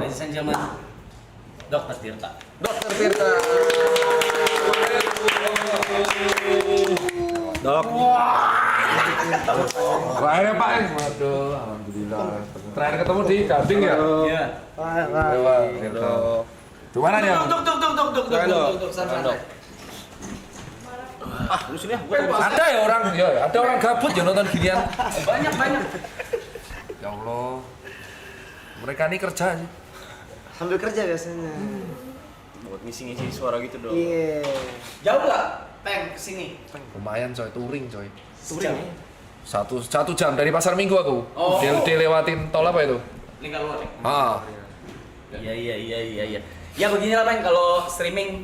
ladies and gentlemen, Dr. Tirta. Dokter Tirta. Dok. Akhirnya Pak, waduh, alhamdulillah. Terakhir ketemu di Gading ya? Iya. Lewat, gitu. Gimana nih? Dok, santai. Ah, lu sini ya. Ada ya orang, ada orang gabut ya nonton ginian. Banyak. Ya Allah, mereka ini kerja sih. Sambil kerja biasanya. Buat ngisi-ngisi suara gitu dong. Iya. Jauh nggak, Peng, kesini? Lumayan coy, touring coy. Sejam. Satu jam dari Pasar Minggu aku. Oh. Dia lewatin tol apa itu? Lingkar luar. Ah, Iya. Ya beginilah Peng, kalau streaming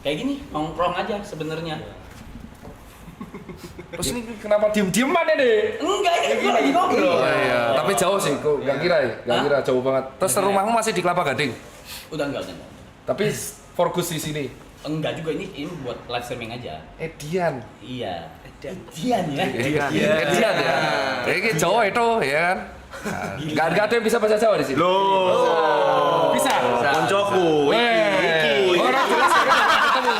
kayak gini, nongkrong aja sebenarnya. terus ini kenapa diem-dieman ini? Enggak, ini gue lagi ngobrol. Oh iya, tapi jauh sih, kok nggak kira ya, nggak kira jauh banget. Terus rumahmu masih di Kelapa Gading, Udah enggak. tapi fokus di sini. Enggak juga, ini buat live streaming aja. Edian. Iya. Edian ya. Edian ya. Ini Jawa itu ya kan. Nggak ada yang bisa bahasa Jawa di sini. Loh. Bisa. Koncoku. Orang jelas ya kan ketemu.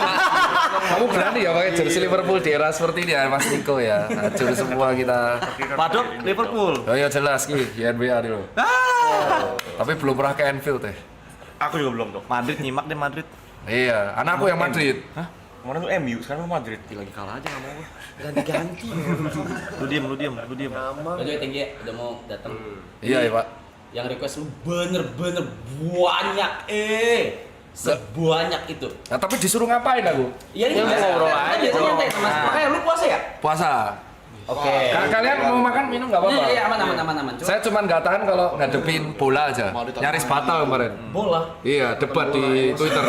Kamu berani ya pakai jersey Liverpool di era seperti ini ya Mas Niko ya. Hancur semua kita. Padok Liverpool. Oh iya jelas ki, di NBA dulu. Tapi belum pernah ke Anfield teh. Aku juga belum dong. Madrid nyimak deh Madrid. Iya, anakku yang Madrid. Hah? Kemarin tuh MU, sekarang lu Madrid. Lagi kalah aja nggak mau. Ganti-ganti. Lu diem. By the way, thank you udah mau datang. Iya ya Pak. Yang request lu bener-bener banyak sebanyak itu. Nah, tapi disuruh ngapain aku? Iya ini Ya, biasa ngobrol kan aja. biasanya nyantai sama. Makanya lu puasa ya? Puasa. Oke. Kalian mau makan minum nggak apa-apa? Iya, aman. Cuma Saya cuma nggak tahan kalau ngadepin bola aja. Nyaris batal kemarin. bola. Iya, debat di Twitter.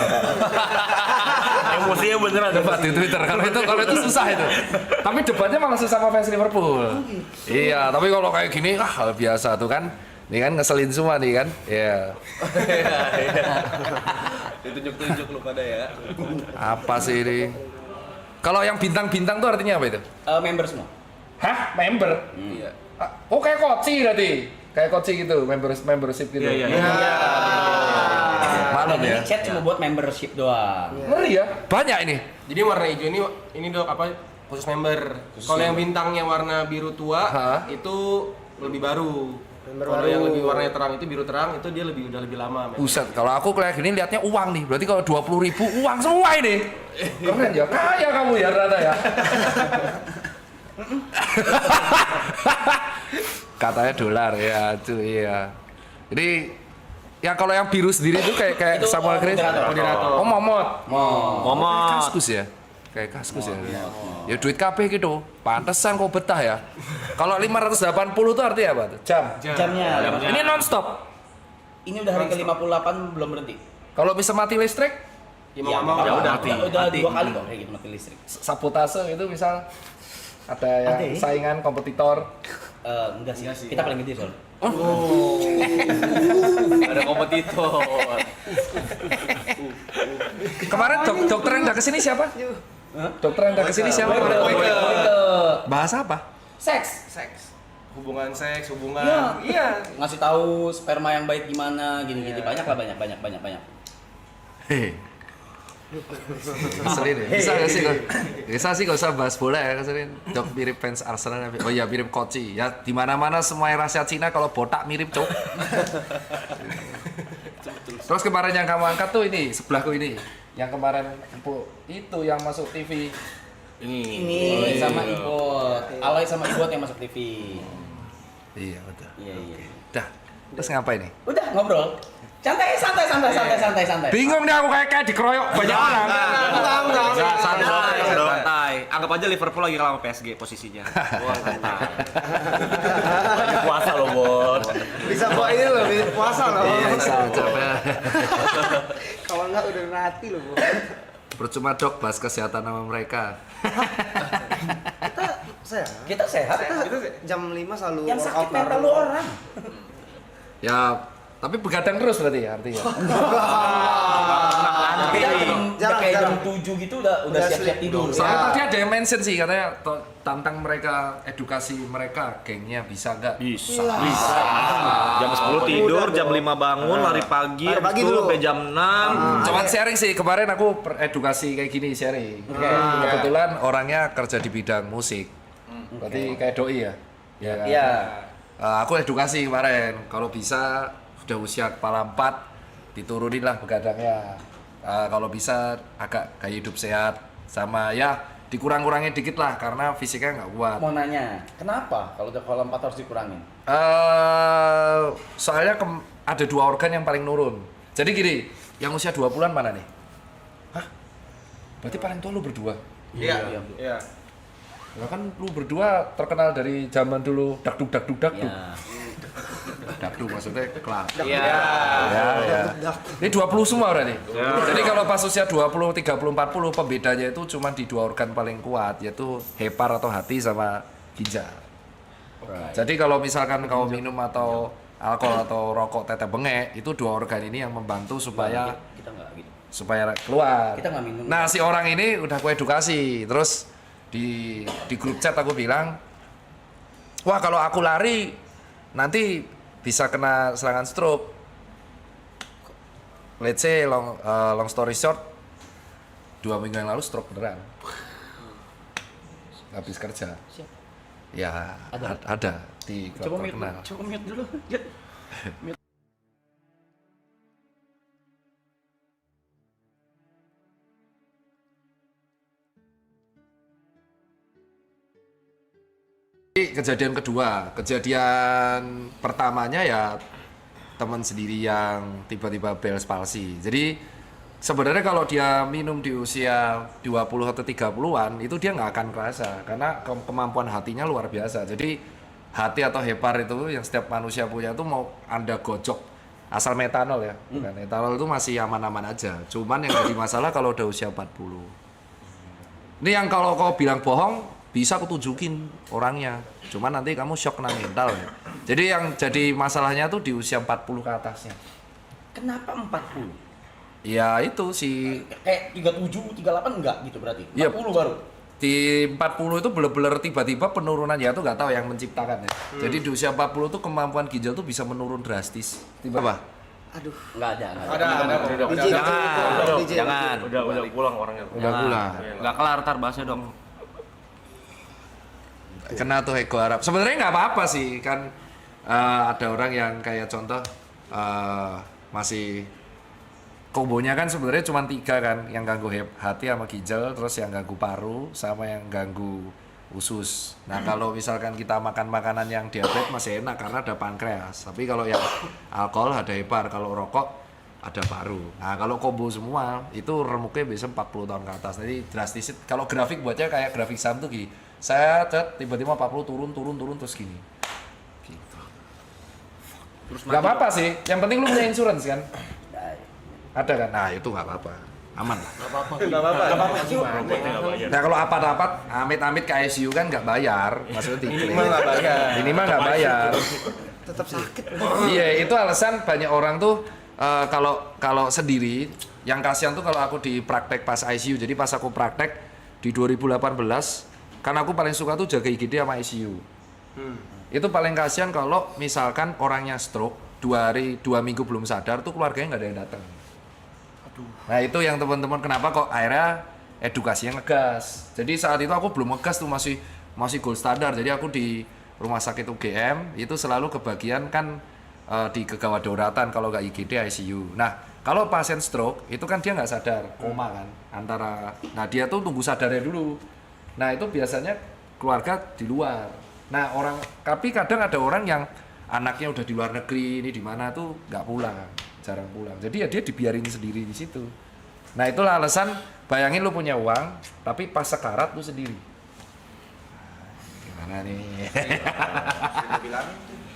Emosinya beneran. Debat di Twitter. Kalau itu susah itu. Tapi debatnya malah susah sama fans Liverpool. Iya, tapi kalau kayak gini biasa tuh kan. Nih kan ngeselin semua nih kan. Iya. Ditunjuk-tunjuk lu pada ya. Apa sih ini? Kalau yang bintang-bintang tuh artinya apa itu? Member semua. Hah? Member? Iya. Oh kayak koci berarti? Kayak koci gitu, membership gitu. Iya. Malam Ini ya. chat cuma buat membership doang. Ngeri ya? Banyak ini. Jadi warna hijau ini dok apa khusus member. Kalau yang bintangnya warna biru tua Hah? itu lebih baru. Kalau yang lebih warnanya terang itu biru terang itu dia udah lebih lama. member. Buset, kalau aku kayak gini liatnya uang nih. Berarti kalau 20.000 uang semua ini. Keren ya, kaya kamu ya Rada ya. Katanya dolar ya, cuy ya. Jadi ya kalau yang biru sendiri itu kayak Itu, Samuel Chris. moderator. Oh, Momot. Momot. Kaskus ya. Kayak kaskus ya. Ya duit KB gitu. Pantesan kok betah ya. Kalau 580 itu artinya apa tuh? Jam. Jamnya. Ini non-stop. Ini udah hari ke-58 belum berhenti. Kalau bisa mati listrik, Ya mau nggak mau. ya udah mati. udah 2 kali kok kayak gitu mati listrik. sabotase itu misal ada yang Ada ya? saingan kompetitor. Enggak sih. Kita paling gede soalnya. Ada kompetitor. Kemarin dokter yang udah kesini siapa? Dokter yang udah kesini siapa? Bahas apa? Seks. Hubungan seks, hubungan. Iya. Ngasih tahu sperma yang baik gimana, gini-gini banyak lah banyak. Hehe. Keselin ya? Bisa gak sih kok? Bisa sih gak usah bahas bola ya keselin. Dok mirip fans Arsenal. Oh iya mirip Koci. Ya di mana-mana semua yang rahasia Cina kalau botak mirip cok. Terus kemarin yang kamu angkat tuh ini sebelahku ini. Yang kemarin itu yang masuk TV. Ini sama Ibot. Alay sama Ibot yang masuk TV. Iya betul. Iya. Dah. Terus ngapain nih? Udah ngobrol. Santai. Bingung deh aku kayak dikeroyok banyak orang. Enggak, santai. Anggap aja Liverpool lagi kalah sama PSG posisinya. Wah, santai. Lagi puasa loh, Bon. Bisa bawa ini loh, puasa loh. Bisa coba. Kalau enggak udah mati loh. Percuma dok bahas kesehatan sama mereka. Kita sehat. Kita jam 5 selalu Yang sakit workout mental bareng. lu orang. Ya, tapi begadang terus berarti ya artinya. Kita udah kayak jarang. jam 7 gitu udah siap-siap tidur. Soalnya tadi ada yang mention sih katanya tantang mereka edukasi mereka gengnya bisa nggak? Bisa. Jam 10 tidur, jam 5 bangun, lari pagi, Lari pagi habis itu dulu. sampai jam 6. Cuman sharing sih, kemarin aku edukasi kayak gini sharing. Kebetulan orangnya kerja di bidang musik. Berarti kayak doi ya? Iya. Kan? Iya. Aku edukasi kemarin, kalau bisa sudah usia kepala 4 diturunin lah begadangnya. Kalau bisa agak gaya hidup sehat sama ya dikurang-kurangin dikit lah karena fisiknya nggak kuat. Mau nanya, kenapa kalau kepala 4 harus dikurangin? Soalnya ada 2 organ yang paling nurun. Jadi gini, yang usia 20-an mana nih? Hah? Berarti paling tua lu berdua? Iya. Iya. Lah kan lu berdua terkenal dari zaman dulu dakduk. Ya. Dakduk maksudnya kelak. Iya. Ya. Ini 20 semua berarti. Jadi kalau pas usia 20, 30, 40 pembedanya itu cuma di 2 organ paling kuat yaitu hepar atau hati sama ginjal. Jadi kalau misalkan kau minum atau alkohol atau rokok teteh bengek itu 2 organ ini yang membantu supaya Kita nggak gitu. supaya keluar. Kita nggak minum. Nah, si orang ini udah aku edukasi. Terus di grup chat aku bilang, "Wah, kalau aku lari nanti bisa kena serangan stroke." Let's say long story short, 2 minggu yang lalu stroke beneran. Habis kerja. Ya, ada di Coba klub mute, terkenal. coba mute dulu. Jet. Kejadian kedua, kejadian pertamanya ya teman sendiri yang tiba-tiba Bell's palsy. Jadi sebenarnya kalau dia minum di usia 20 atau 30-an itu dia nggak akan kerasa karena kemampuan hatinya luar biasa. Jadi hati atau hepar itu yang setiap manusia punya itu mau Anda gojok asal metanol ya. Bukan, etanol itu masih aman-aman aja. Cuman yang jadi masalah kalau udah usia 40. Ini yang kalau kau bilang bohong bisa aku tunjukin orangnya. Cuman nanti kamu shock kena mental ya. Jadi yang jadi masalahnya tuh di usia 40 ke atasnya. Kenapa 40? Ya itu si Kayak 37, 38 enggak gitu berarti? 40 Iya. baru? di 40 itu bener-bener tiba-tiba penurunan ya itu nggak tahu yang menciptakan ya. Jadi di usia 40 tuh kemampuan ginjal tuh bisa menurun drastis. Tiba apa? Aduh. Enggak ada. DJ, Jangan, DJ. jangan. Udah pulang orangnya. Udah pulang. Nggak kelar ntar bahasnya dong. Kena tuh ego Arab. Sebenarnya nggak apa-apa sih kan ada orang yang kayak contoh masih kombonya kan sebenarnya cuma 3 kan, yang ganggu hati sama ginjal, terus yang ganggu paru sama yang ganggu usus. Nah kalau misalkan kita makan makanan yang diabetes masih enak karena ada pankreas. Tapi kalau yang alkohol ada hepar, kalau rokok ada paru. Nah kalau kombo semua itu remuknya bisa 40 tahun ke atas. Jadi drastis. Kalau grafik buatnya kayak grafik saham tuh gini. Saya tiba-tiba 40 turun terus gini. Gitu. Gak apa-apa sih. Yang penting lu punya insurance kan. Ada kan? Nah itu nggak apa-apa, aman lah. Enggak apa-apa. Nah kalau apa-apa, amit-amit ke ICU kan nggak bayar, maksudnya Minimal nggak bayar. Minimal nggak bayar. Tetap sakit. Iya itu alasan banyak orang tuh kalau sendiri, yang kasihan tuh kalau aku di praktek pas ICU. Jadi pas aku praktek di 2018, kan aku paling suka tuh jaga IGD sama ICU. Itu paling kasihan kalau misalkan orangnya stroke 2 minggu belum sadar tuh keluarganya nggak ada yang datang. Nah itu yang teman-teman kenapa kok akhirnya edukasinya ngegas. Jadi saat itu aku belum ngegas tuh masih gold standar. Jadi aku di rumah sakit UGM itu selalu kebagian kan di kegawat dauratan kalau nggak IGD ICU. Nah kalau pasien stroke itu kan dia nggak sadar, koma kan nah dia tuh tunggu sadarnya dulu. Nah itu biasanya keluarga di luar. Nah tapi kadang ada orang yang anaknya udah di luar negeri, ini di mana tuh nggak pulang, jarang pulang. Jadi ya dia dibiarin sendiri di situ. Nah itulah alasan, bayangin lu punya uang, tapi pas sekarat lu sendiri. Gimana nih?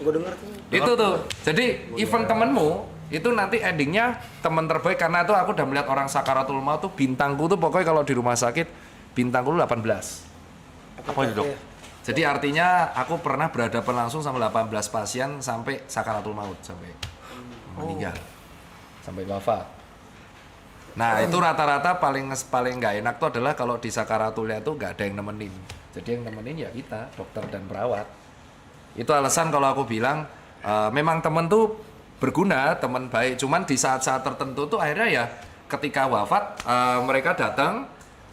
Gue denger tuh. Itu tuh. Jadi event temenmu itu nanti endingnya teman terbaik karena tuh aku udah melihat orang sakaratul maut tuh bintangku tuh pokoknya kalau di rumah sakit bintangku 18. Apa itu dok? Jadi artinya aku pernah berhadapan langsung sama 18 pasien sampai sakaratul maut, sampai meninggal, sampai wafat. Nah itu rata-rata paling nggak enak tuh adalah kalau di sakaratulnya tuh nggak ada yang nemenin. Jadi yang nemenin ya kita, dokter dan perawat. Itu alasan kalau aku bilang memang temen tuh berguna, teman baik. Cuman di saat-saat tertentu tuh akhirnya ya ketika wafat mereka datang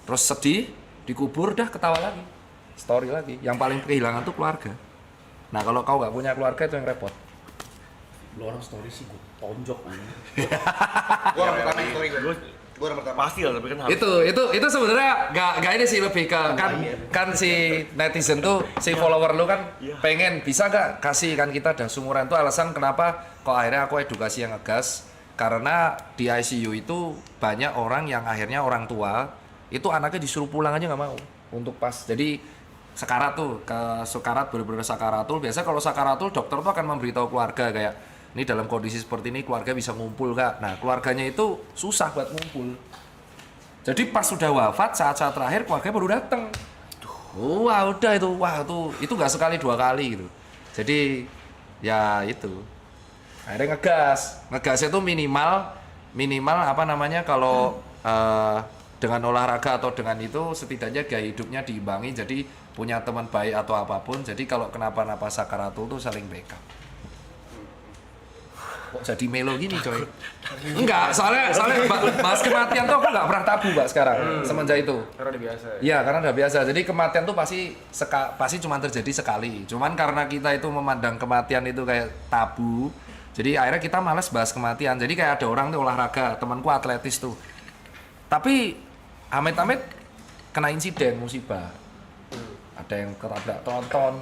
terus sedih, dikubur, dah ketawa lagi, story lagi. Yang paling kehilangan tuh keluarga. Nah kalau kau nggak punya keluarga itu yang repot. Lu orang story sih gue tonjok anjing. Gua orang pertama story gue. Gua orang pertama. Pasti lah, tapi kan harus. Itu sebenarnya nggak ini sih, lebih ke kan si netizen tuh si follower lu kan pengen bisa nggak kasih kan kita udah sumuran tuh alasan kenapa kok akhirnya aku edukasi yang ngegas karena di ICU itu banyak orang yang akhirnya orang tua itu anaknya disuruh pulang aja nggak mau untuk pas jadi sekarat tuh ke sekarat bener-bener sakaratul. Biasa kalau sakaratul dokter tuh akan memberitahu keluarga kayak ini dalam kondisi seperti ini keluarga bisa ngumpul kak. Nah keluarganya itu susah buat ngumpul. Jadi pas sudah wafat saat-saat terakhir keluarga baru datang. Wah udah itu nggak sekali 2 kali gitu. Jadi ya itu akhirnya ngegas itu minimal apa namanya kalau dengan olahraga atau dengan itu setidaknya gaya hidupnya diimbangi jadi punya teman baik atau apapun. Jadi kalau kenapa-napa sakaratul tuh saling backup. Kok jadi melo gini coy? Enggak, soalnya bahas kematian tuh aku nggak pernah tabu Mbak sekarang semenjak itu. Karena udah biasa. Iya, karena udah biasa. Jadi kematian tuh pasti cuma terjadi sekali. Cuman karena kita itu memandang kematian itu kayak tabu, jadi akhirnya kita malas bahas kematian. Jadi kayak ada orang tuh olahraga, temanku atletis tuh. Tapi amit-amit kena insiden musibah. Ada yang ketabrak tronton,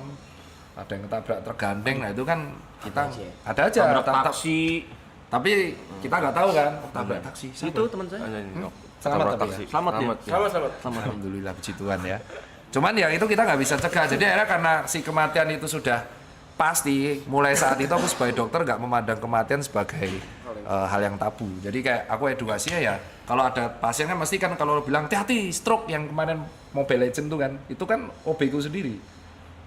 ada yang ketabrak tergandeng. Nah itu kan kita ada aja Tabrak taksi. tapi kita nggak tahu kan tabrak taksi Itu teman saya. selamat Tabrak tapi taksi. ya? Selamat ya. Selamat. Alhamdulillah puji Tuhan ya. Cuman ya itu kita nggak bisa cegah. Jadi akhirnya karena si kematian itu sudah pasti, mulai saat itu aku sebagai dokter nggak memandang kematian sebagai hal yang tabu. Jadi kayak aku edukasinya ya, kalau ada pasien kan mesti kan kalau bilang hati-hati stroke yang kemarin Mobile Legends tuh kan, itu kan OB-ku sendiri.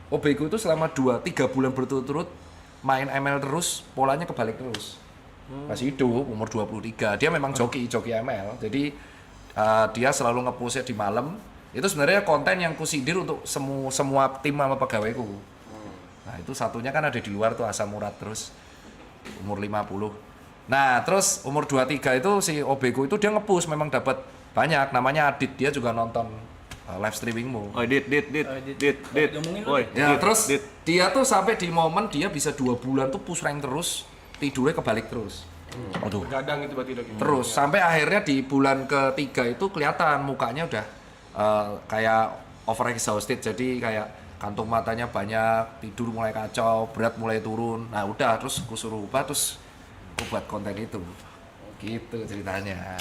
OB-ku itu selama 2-3 bulan berturut-turut main ML terus, polanya kebalik terus. Masih hidup, umur 23. Dia memang joki ML. Jadi dia selalu nge-push di malam. Itu sebenarnya konten yang kusindir untuk semua tim sama pegawaiku. Nah, itu satunya kan ada di luar tuh Asam Murad terus umur 50. Nah, terus umur 23 itu si OB-ku itu dia nge-push memang dapat banyak. Namanya Adit, dia juga nonton live streamingmu. Oh, dit. Ngomongin lu. Woi, Ya, dit, terus dit. dia tuh sampai di momen dia bisa 2 bulan tuh push rank terus, tidurnya kebalik terus. Aduh. Gadang itu berarti udah gitu. Terus sampai akhirnya di bulan ketiga itu kelihatan mukanya udah kayak over exhausted, jadi kayak kantung matanya banyak, tidur mulai kacau, berat mulai turun. Nah udah terus aku suruh ubah, terus aku buat konten itu. Gitu ceritanya.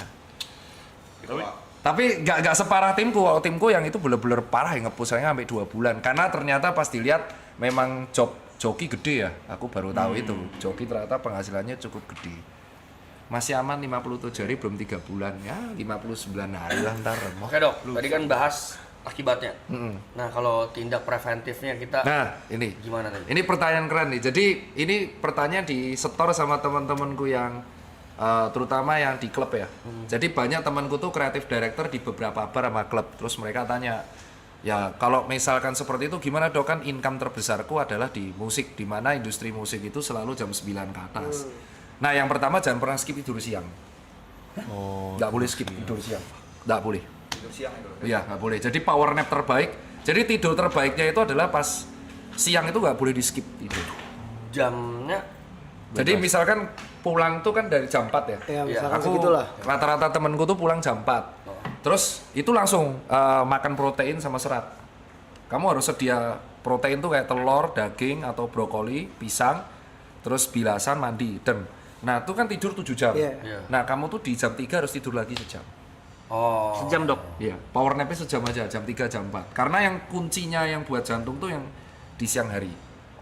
Tapi nggak separah timku. Kalau timku yang itu bener-bener parah yang nge-push-nya sampai 2 bulan. Karena ternyata pas dilihat memang joki gede ya. Aku baru tahu itu. Joki ternyata penghasilannya cukup gede. Masih aman 57 hari belum 3 bulan ya, 59 hari lah ntar. Oke dok, tadi kan bahas akibatnya. Nah kalau tindak preventifnya kita Nah ini gimana tadi? Ini pertanyaan keren nih. Jadi ini pertanyaan disetor sama teman-temanku yang terutama yang di klub ya. Jadi banyak temanku tuh kreatif director di beberapa bar sama klub. Terus mereka tanya, ya kalau misalkan seperti itu gimana dok, kan income terbesarku adalah di musik, di mana industri musik itu selalu jam 9 ke atas. Nah yang pertama jangan pernah skip tidur siang. Nggak boleh skip tidur siang. Nggak boleh. Tidur siang itu. Iya nggak boleh. Jadi power nap terbaik. Jadi tidur terbaiknya itu adalah pas siang itu nggak boleh di skip tidur. Jamnya Jadi misalkan pulang tuh kan dari jam 4 ya. Ya, misalkan Aku segitulah. rata-rata temenku tuh pulang jam 4. Terus itu langsung makan protein sama serat. Kamu harus sedia protein tuh kayak telur, daging atau brokoli, pisang, terus bilasan, mandi, dan nah itu kan tidur 7 jam. Iya. Nah kamu tuh di jam 3 harus tidur lagi sejam. Sejam dok. Iya, power nap-nya sejam aja, jam 3, jam 4. Karena yang kuncinya yang buat jantung tuh yang di siang hari.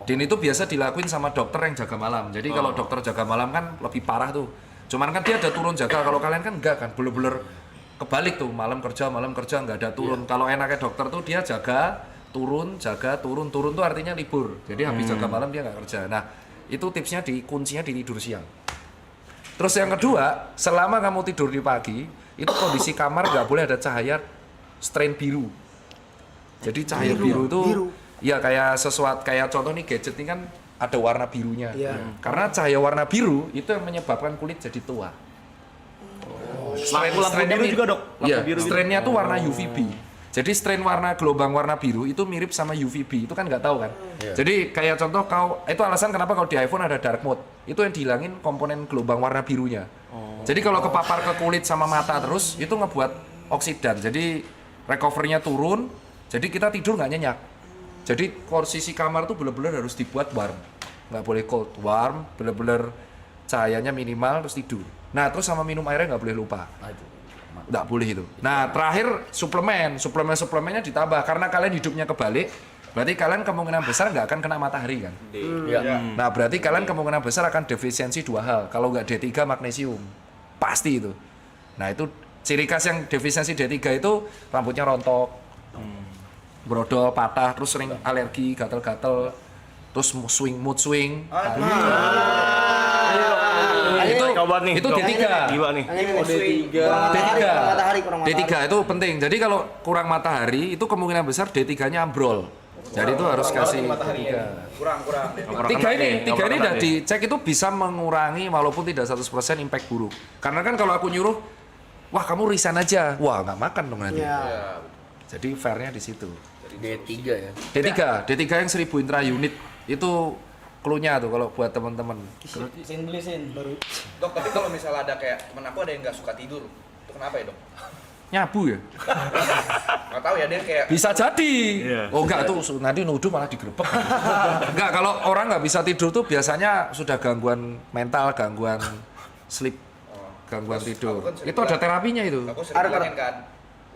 Dan itu biasa dilakuin sama dokter yang jaga malam. Jadi kalau dokter jaga malam kan lebih parah tuh. Cuman kan dia ada turun jaga, kalau kalian kan enggak kan, bener-bener kebalik tuh, malam kerja nggak ada turun. Kalau enaknya dokter tuh dia jaga, turun tuh artinya libur. Jadi habis jaga malam dia nggak kerja. Nah itu tipsnya kuncinya di tidur siang. Terus yang kedua, selama kamu tidur di pagi, itu kondisi kamar nggak boleh ada cahaya strain biru. Jadi cahaya biru itu, ya kayak sesuatu, kayak contoh nih gadget ini kan ada warna birunya. Karena cahaya warna biru itu yang menyebabkan kulit jadi tua. Lampu biru juga, Dok. Iya, strainnya tuh warna UVB. Jadi strain warna gelombang warna biru itu mirip sama UVB, itu kan nggak tahu kan? Jadi kayak contoh itu alasan kenapa kalau di iPhone ada dark mode, itu yang dihilangin komponen gelombang warna birunya. Jadi kalau kepapar ke kulit sama mata terus, itu ngebuat oksidan, jadi recovery-nya turun, jadi kita tidur nggak nyenyak. Jadi posisi kamar tuh bener-bener harus dibuat warm, nggak boleh cold, warm, bener-bener cahayanya minimal terus tidur. Nah terus sama minum airnya nggak boleh lupa. Nggak boleh itu. Nah terakhir suplemennya ditambah karena kalian hidupnya kebalik, berarti kalian kemungkinan besar nggak akan kena matahari kan? Nah berarti kalian kemungkinan besar akan defisiensi 2 hal. Kalau nggak D3 magnesium, pasti itu. Nah itu ciri khas yang defisiensi D3 itu rambutnya rontok, brodol, patah, terus sering alergi, gatel-gatel, terus mood swing. Itu D3. Gila nih. D3 itu penting. Jadi kalau kurang matahari itu kemungkinan besar D3-nya ambrol. Jadi itu harus kasih D3. Kurang. Tiga ini udah dicek itu bisa mengurangi walaupun tidak 100% impact buruk. Karena kan kalau aku nyuruh, wah kamu resign aja, wah nggak makan dong nanti. Jadi fairnya di situ. D3 ya. D3 yang 1000 intra unit itu clue-nya tuh kalau buat teman-teman. Beli baru. Dok, tapi kalau misalnya ada kayak temen aku ada yang nggak suka tidur, itu kenapa ya dok? Nyabu ya? Nggak tahu ya, dia kayak Bisa jadi. Oh enggak tuh nanti nuduh malah digerebek. Enggak, kalau orang nggak bisa tidur tuh biasanya sudah gangguan mental, gangguan sleep, gangguan tidur. aku kan sering Itu ada terapinya itu. aku sering bilangin kan,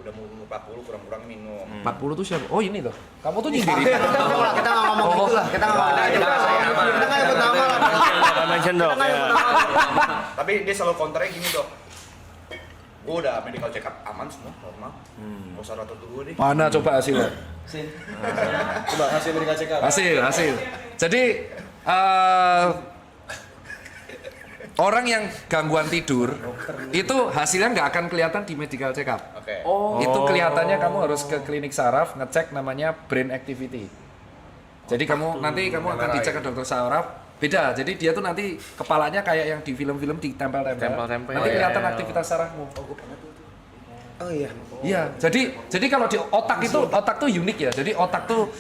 udah mau 40 kurang-kurang minum. 40 tuh siapa? Oh ini tuh. Kamu tuh nyindirin. Kita nggak ngomong gitu lah. Kita nggak nyebut nama lah. Mention, Dok. Tapi dia selalu counternya gini dok, gue udah medical check up aman semua, normal, nggak usah rotot dulu deh. Mana coba hasilnya? Coba hasil medical check up. Hasil. Jadi orang yang gangguan tidur itu hasilnya nggak akan kelihatan di medical check up. Oke. Itu kelihatannya kamu harus ke klinik saraf ngecek namanya brain activity. Jadi nanti kamu akan dicek ke dokter saraf. Beda. Jadi dia tuh nanti kepalanya kayak yang di film-film ditempel-tempel. Nanti kelihatan aktivitas sarafmu. Oh iya. Iya. Jadi kalau di otak tuh unik ya. Jadi otak tuh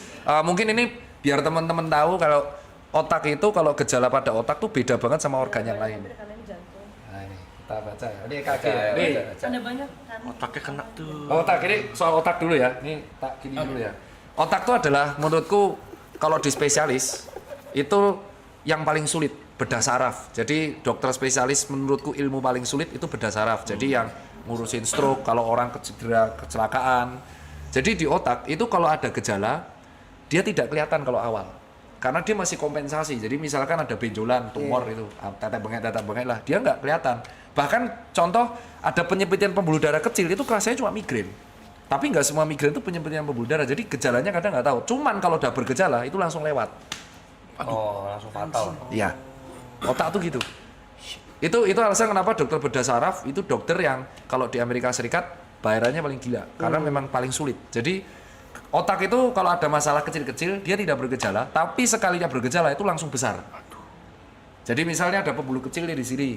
mungkin ini biar teman-teman tahu kalau otak itu kalau gejala pada otak tuh beda banget sama organ yang lain. Nah, ini kita baca. Ini kaki. Nih. Ada banyak kan? Otaknya kena tuh. Otak ini soal otak dulu ya. Ini tak gini dulu ya. Otak tuh adalah menurutku kalau di spesialis itu yang paling sulit bedah saraf. Jadi dokter spesialis menurutku ilmu paling sulit itu bedah saraf. Jadi yang ngurusin stroke kalau orang kecelakaan. Jadi di otak itu kalau ada gejala dia tidak kelihatan kalau awal. Karena dia masih kompensasi. Jadi misalkan ada benjolan, tumor itu, tetek bengek lah, dia nggak kelihatan. Bahkan contoh ada penyempitan pembuluh darah kecil itu rasanya cuma migrain. Tapi nggak semua migrain itu penyempitan pembuluh darah. Jadi gejalanya kadang nggak tahu. Cuman kalau udah bergejala itu langsung lewat. Oh, langsung fatal. Iya. Otak tuh gitu. Itu alasan kenapa dokter bedah saraf itu dokter yang kalau di Amerika Serikat bayarannya paling gila karena memang paling sulit. Jadi otak itu kalau ada masalah kecil-kecil dia tidak bergejala, tapi sekalinya bergejala itu langsung besar. Jadi misalnya ada pembuluh kecil nih di sini,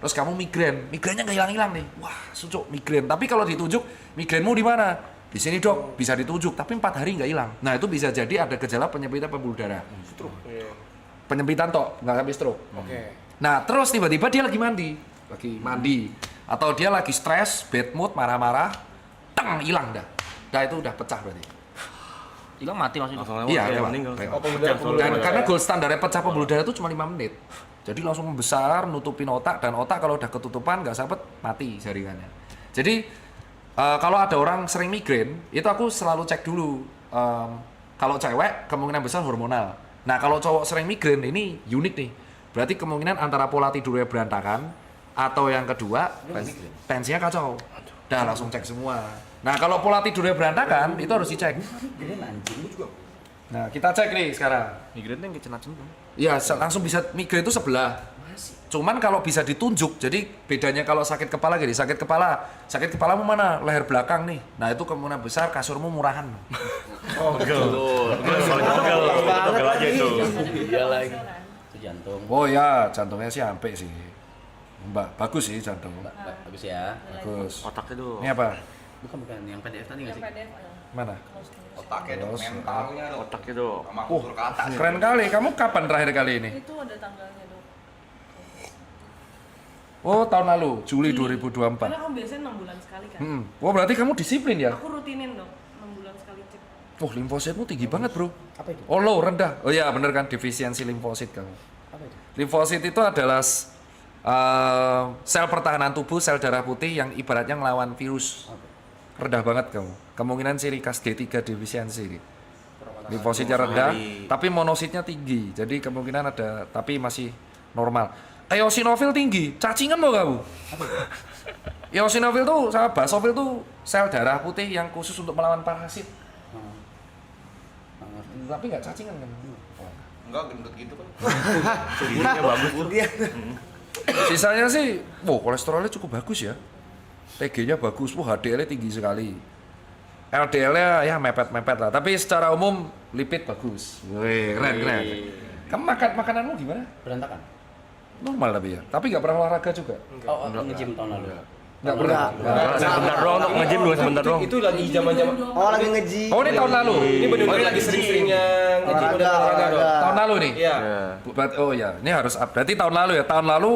terus kamu migrainnya nggak hilang-hilang nih, wah sucuk migrain. Tapi kalau ditunjuk migrainmu di mana? Di sini dok, bisa ditunjuk, tapi 4 hari nggak hilang. Nah itu bisa jadi ada gejala penyempitan pembuluh darah. Penyempitan tok, nggak sampai stroke. Nah terus tiba-tiba dia lagi mandi, atau dia lagi stres, bad mood, marah-marah, hilang dah. Nah itu udah pecah berarti. Hilang mati maksudnya. Iya, meninggal. Dan karena gold standarnya pecah pembuluh darah itu cuma 5 menit. Jadi langsung membesar, nutupin otak, dan otak kalau udah ketutupan nggak sempet mati jaringannya. Jadi kalau ada orang sering migrain, itu aku selalu cek dulu. Kalau cewek kemungkinan besar hormonal. Nah kalau cowok sering migrain ini unik nih. Berarti kemungkinan antara pola tidurnya berantakan atau yang kedua tensinya kacau. Udah langsung cek semua. Nah kalau pola tidurnya berantakan itu harus dicek. Nah kita cek nih sekarang. Migrain yang kecenat-cenat. Iya langsung bisa migrain itu sebelah. Cuman kalau bisa ditunjuk, jadi bedanya kalau sakit kepala gini, sakit kepalamu mana? Leher belakang nih. Nah itu kemungkinan besar kasurmu murahan. Pegel aja itu. Iya lagi. Itu jantung. Oh ya, jantungnya sih sampai sih. Mbak, bagus sih jantung. Bagus ya. Bagus. Otaknya tuh. Ini apa? Bukan yang PDF tadi nggak sih? Mana? Otaknya dong, Terus, mentalnya dong. Otaknya tuh. Sama kultur ke atas. Keren kali. Kamu kapan terakhir kali ini? Itu ada tanggalnya dok. Oh, tahun lalu, Juli Karena 2024. kamu biasanya 6 bulan sekali kan. Oh, berarti kamu disiplin ya? Aku rutinin dok, 6 bulan sekali cek. Oh, limfositmu tinggi banget, Bro. Apa itu? Oh, low, rendah. Oh iya, bener kan, defisiensi limfosit kamu. Apa itu? Limfosit itu adalah sel pertahanan tubuh, sel darah putih yang ibaratnya ngelawan virus. Rendah banget kamu. Kemungkinan ciri khas D3 defisiensi. Limfositnya rendah, tapi monositnya tinggi. Jadi kemungkinan ada, tapi masih normal. Eosinofil tinggi, cacingan lo kamu. Eosinofil tuh sama basofil tuh sel darah putih yang khusus untuk melawan parasit. Tapi nggak cacingan kan? Enggak, gendut gitu kan. Giginya bagus tuh. Sisanya sih, kolesterolnya cukup bagus ya. TG-nya bagus, HDL-nya tinggi sekali. LDL-nya ya mepet-mepet lah, tapi secara umum lipid bagus. Wih, keren. Kamu makananmu gimana? Berantakan. Normal tapi ya. Tapi nggak pernah olahraga juga. Oh, nge-gym tahun lalu. Nggak pernah. Sebentar doang untuk nge-gym dulu sebentar doang. Itu lagi zaman-zaman. Oh lagi nge-gym. Oh, ini tahun lalu. Ini benar-benar lagi sering-seringnya nge-gym olahraga dong. Tahun lalu nih. Iya. Oh ya, ini harus up. Berarti tahun lalu ya. Tahun lalu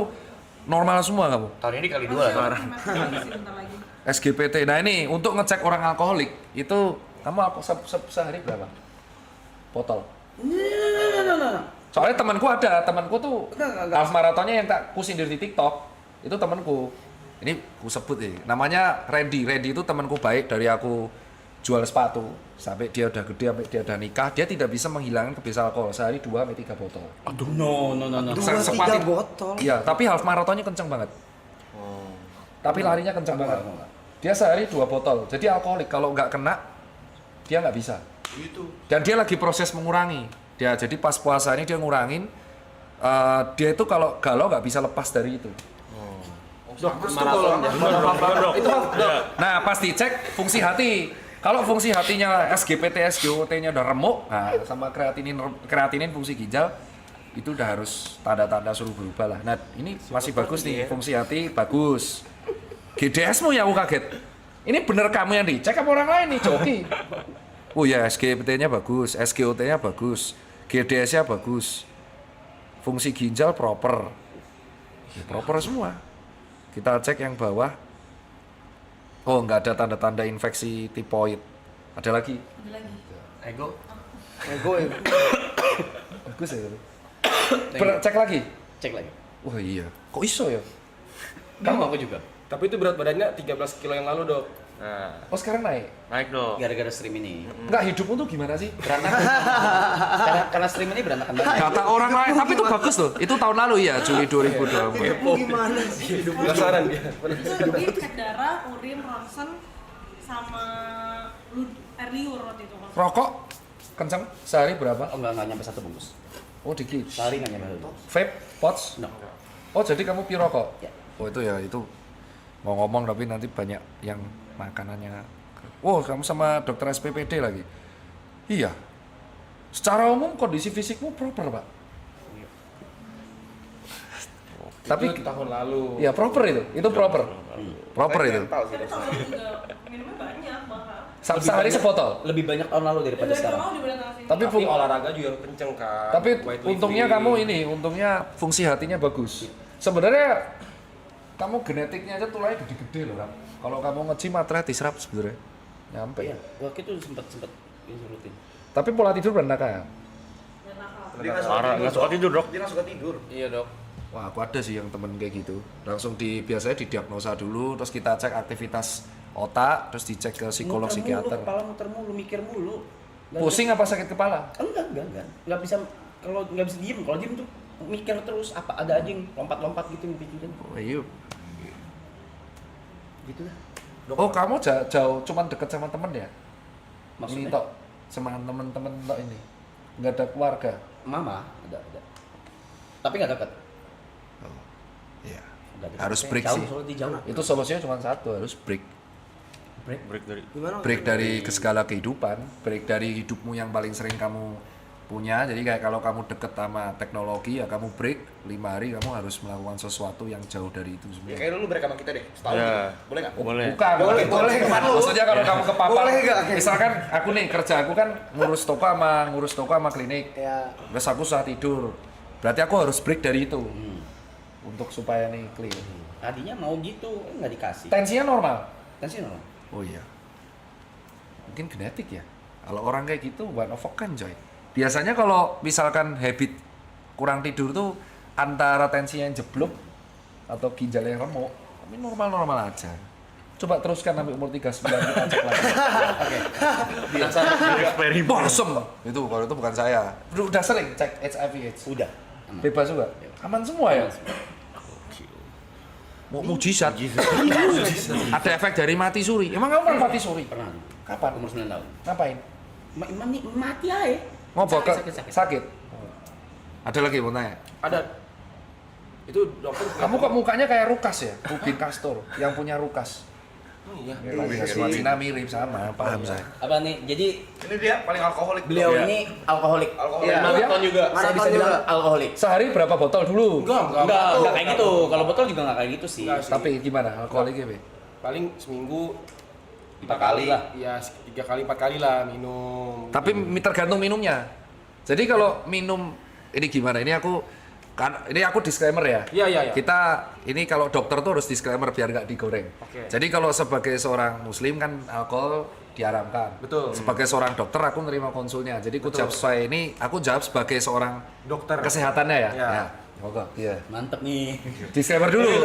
normal semua kamu. Tahun ini kali 2 lah. Sebentar lagi. SGPT. Nah ini untuk ngecek orang alkoholik itu kamu sehari berapa botol? Soalnya temanku tuh half marathonnya yang tak kusindir di TikTok itu temanku. Ini ku sebut ya, namanya Randy. Randy itu temanku baik dari aku jual sepatu sampai dia udah gede, sampai dia udah nikah, dia tidak bisa menghilangkan kebiasaan alkohol sehari 2 sampai 3 botol. Aduh, no. 2-3 botol. Iya, tapi half marathonnya kenceng banget. Tapi larinya kenceng banget. Dia sehari 2 botol. Jadi alkoholik kalau nggak kena dia nggak bisa. Gitu. Dan dia lagi proses mengurangi. Dia jadi pas puasa ini dia ngurangin. Dia itu kalau galau nggak bisa lepas dari itu. Nah, pas dicek fungsi hati. Kalau fungsi hatinya SGPT, SGOT-nya udah remuk, nah sama kreatinin fungsi ginjal itu udah harus tanda-tanda suruh berubah lah. Nah, ini masih bagus nih, fungsi hati bagus. GDS-mu ya aku kaget. Ini bener kamu yang dicek apa orang lain nih, Joki? Oh ya, SGPT-nya bagus, SGOT-nya bagus, GDS-nya bagus. Fungsi ginjal proper. Ya, proper semua. Kita cek yang bawah. Oh, nggak ada tanda-tanda infeksi tipoid. Ada lagi? Ada lagi. Ego. Bagus ya. Cek lagi? Cek lagi. Wah iya. Kok iso ya? Kamu aku juga. Tapi itu berat badannya 13 kilo yang lalu, Dok. Nah, Oh sekarang naik? naik dong. Gara-gara stream ini. Enggak, hidupmu tuh gimana sih? Berantakan. karena stream ini berantakan banget. Kata orang lain, tapi itu bagus loh. Itu tahun lalu ya, Juli 2024. Hidupmu gimana sih? Penasaran dia. Jadi cek darah, urin, ronsen, sama air liur waktu itu. Rokok kenceng sehari berapa? Oh, enggak nyampe 1 bungkus. Oh dikit. Sehari nggak nyampe 1 bungkus. Vape, pots? No. Oh jadi kamu pirokok? Ya. Oh itu ya, itu mau ngomong tapi nanti banyak yang makanannya. Oh kamu sama dokter SPPD lagi? Iya. Secara umum kondisi fisikmu proper pak. Tapi Itu tahun lalu. ya proper itu proper. Proper itu. Mental sih. Tapi tahun lalu juga minumnya banyak bahkan. Sehari sebotol. Lebih banyak tahun lalu daripada Dari sekarang. tahun dibanding tahun sini. Tapi Tapi olahraga juga kenceng kan. Tapi Weightlifting. untungnya kamu ini, untungnya fungsi hatinya bagus. Sebenarnya kamu genetiknya aja tulangnya gede-gede loh, Ram. Kalau kamu nge-gym arthritis rap sebenarnya. Nyampe. Iya, waktu itu sempat ini rutin. Tapi pola tidur berantakan. Dia Nggak suka tidur, Dok. Dia nggak suka tidur. Iya, Dok. Wah, aku ada sih yang temen kayak gitu. Langsung biasanya didiagnosa dulu, terus kita cek aktivitas otak, terus dicek ke psikolog, Muter mulu, psikiater. kepala muter mulu, mikir mulu. Pusing apa sakit kepala? Enggak. Nggak bisa, kalau nggak bisa diem. Kalau diem tuh mikir terus, apa ada aja yang lompat-lompat gitu yang pikirin. Oh iya. Gitu lah. Oh, kamu jauh cuman deket sama temen ya? Ini Maksudnya? tok, sama temen-temen tok ini. Nggak ada keluarga. Mama ada. Tapi nggak dekat. Oh. Iya. Udah deket. Harus break Jauh, sih. soalnya dia jauh. Itu solusinya cuma satu, harus break. Break dari Gimana? Break dari segala kehidupan, break dari hidupmu yang paling sering kamu punya. Jadi kayak kalau kamu deket sama teknologi ya kamu break 5 hari, kamu harus melakukan sesuatu yang jauh dari itu Ya semua. kayak dulu break sama kita deh, setahun. Ya. Boleh nggak? boleh. Bukan, boleh. Maksudnya kalau kamu kepapar, Boleh nggak? misalkan aku nih kerja, aku kan ngurus toko sama klinik. Ya. Terus aku susah tidur. Berarti aku harus break dari itu. Untuk supaya nih clear. Tadinya mau gitu, nggak dikasih. Tensinya normal. Tensi normal. Oh iya. Mungkin genetik ya. Kalau orang kayak gitu one of a kind, coy. Biasanya kalau misalkan habit kurang tidur tuh antara tensinya yang jeblok atau ginjal yang remuk, tapi normal-normal aja. Coba teruskan sampai umur 39 kita cek lagi. Oke. Biasa Eksperimen. bosom. Itu kalau itu bukan saya. Udah sering cek HIV/AIDS. Udah. Bebas juga. Aman semua ya. Mau mujizat. Ada efek dari mati suri. Emang kamu pernah mati suri? Pernah. Kapan? Umur 9 tahun. Ngapain? Mati aja. Ngobrol ke Sakit. sakit. Ada lagi mau tanya. Ada. Itu dokter. Kamu kok mukanya kayak Rukas ya? Rubin Castor yang punya Rukas. Oh iya. Cina mirip sama, paham saya. Apa nih? Jadi Ini dia paling alkoholik. beliau Iya. ini alkoholik. Alkoholik. Iya. Maraton juga. Saya bisa Maraton bilang juga. alkoholik. Sehari berapa botol dulu? Enggak kayak gitu. Kalau botol juga enggak kayak gitu sih. Enggak sih. Tapi gimana alkoholiknya, Be? Paling seminggu 4 kali lah. ya 3 kali 4 kali lah minum. Tapi tergantung minumnya. Jadi kalau minum ini gimana? Ini aku disclaimer ya. Iya. Kita ini kalau dokter tuh harus disclaimer biar nggak digoreng. Oke. Jadi kalau sebagai seorang muslim kan alkohol diharamkan. Betul. Sebagai seorang dokter aku nerima konsulnya. Jadi aku jawab aku jawab sebagai seorang Dokter. kesehatannya ya. Ya. Moga. Iya. Mantep nih. Disclaimer dulu.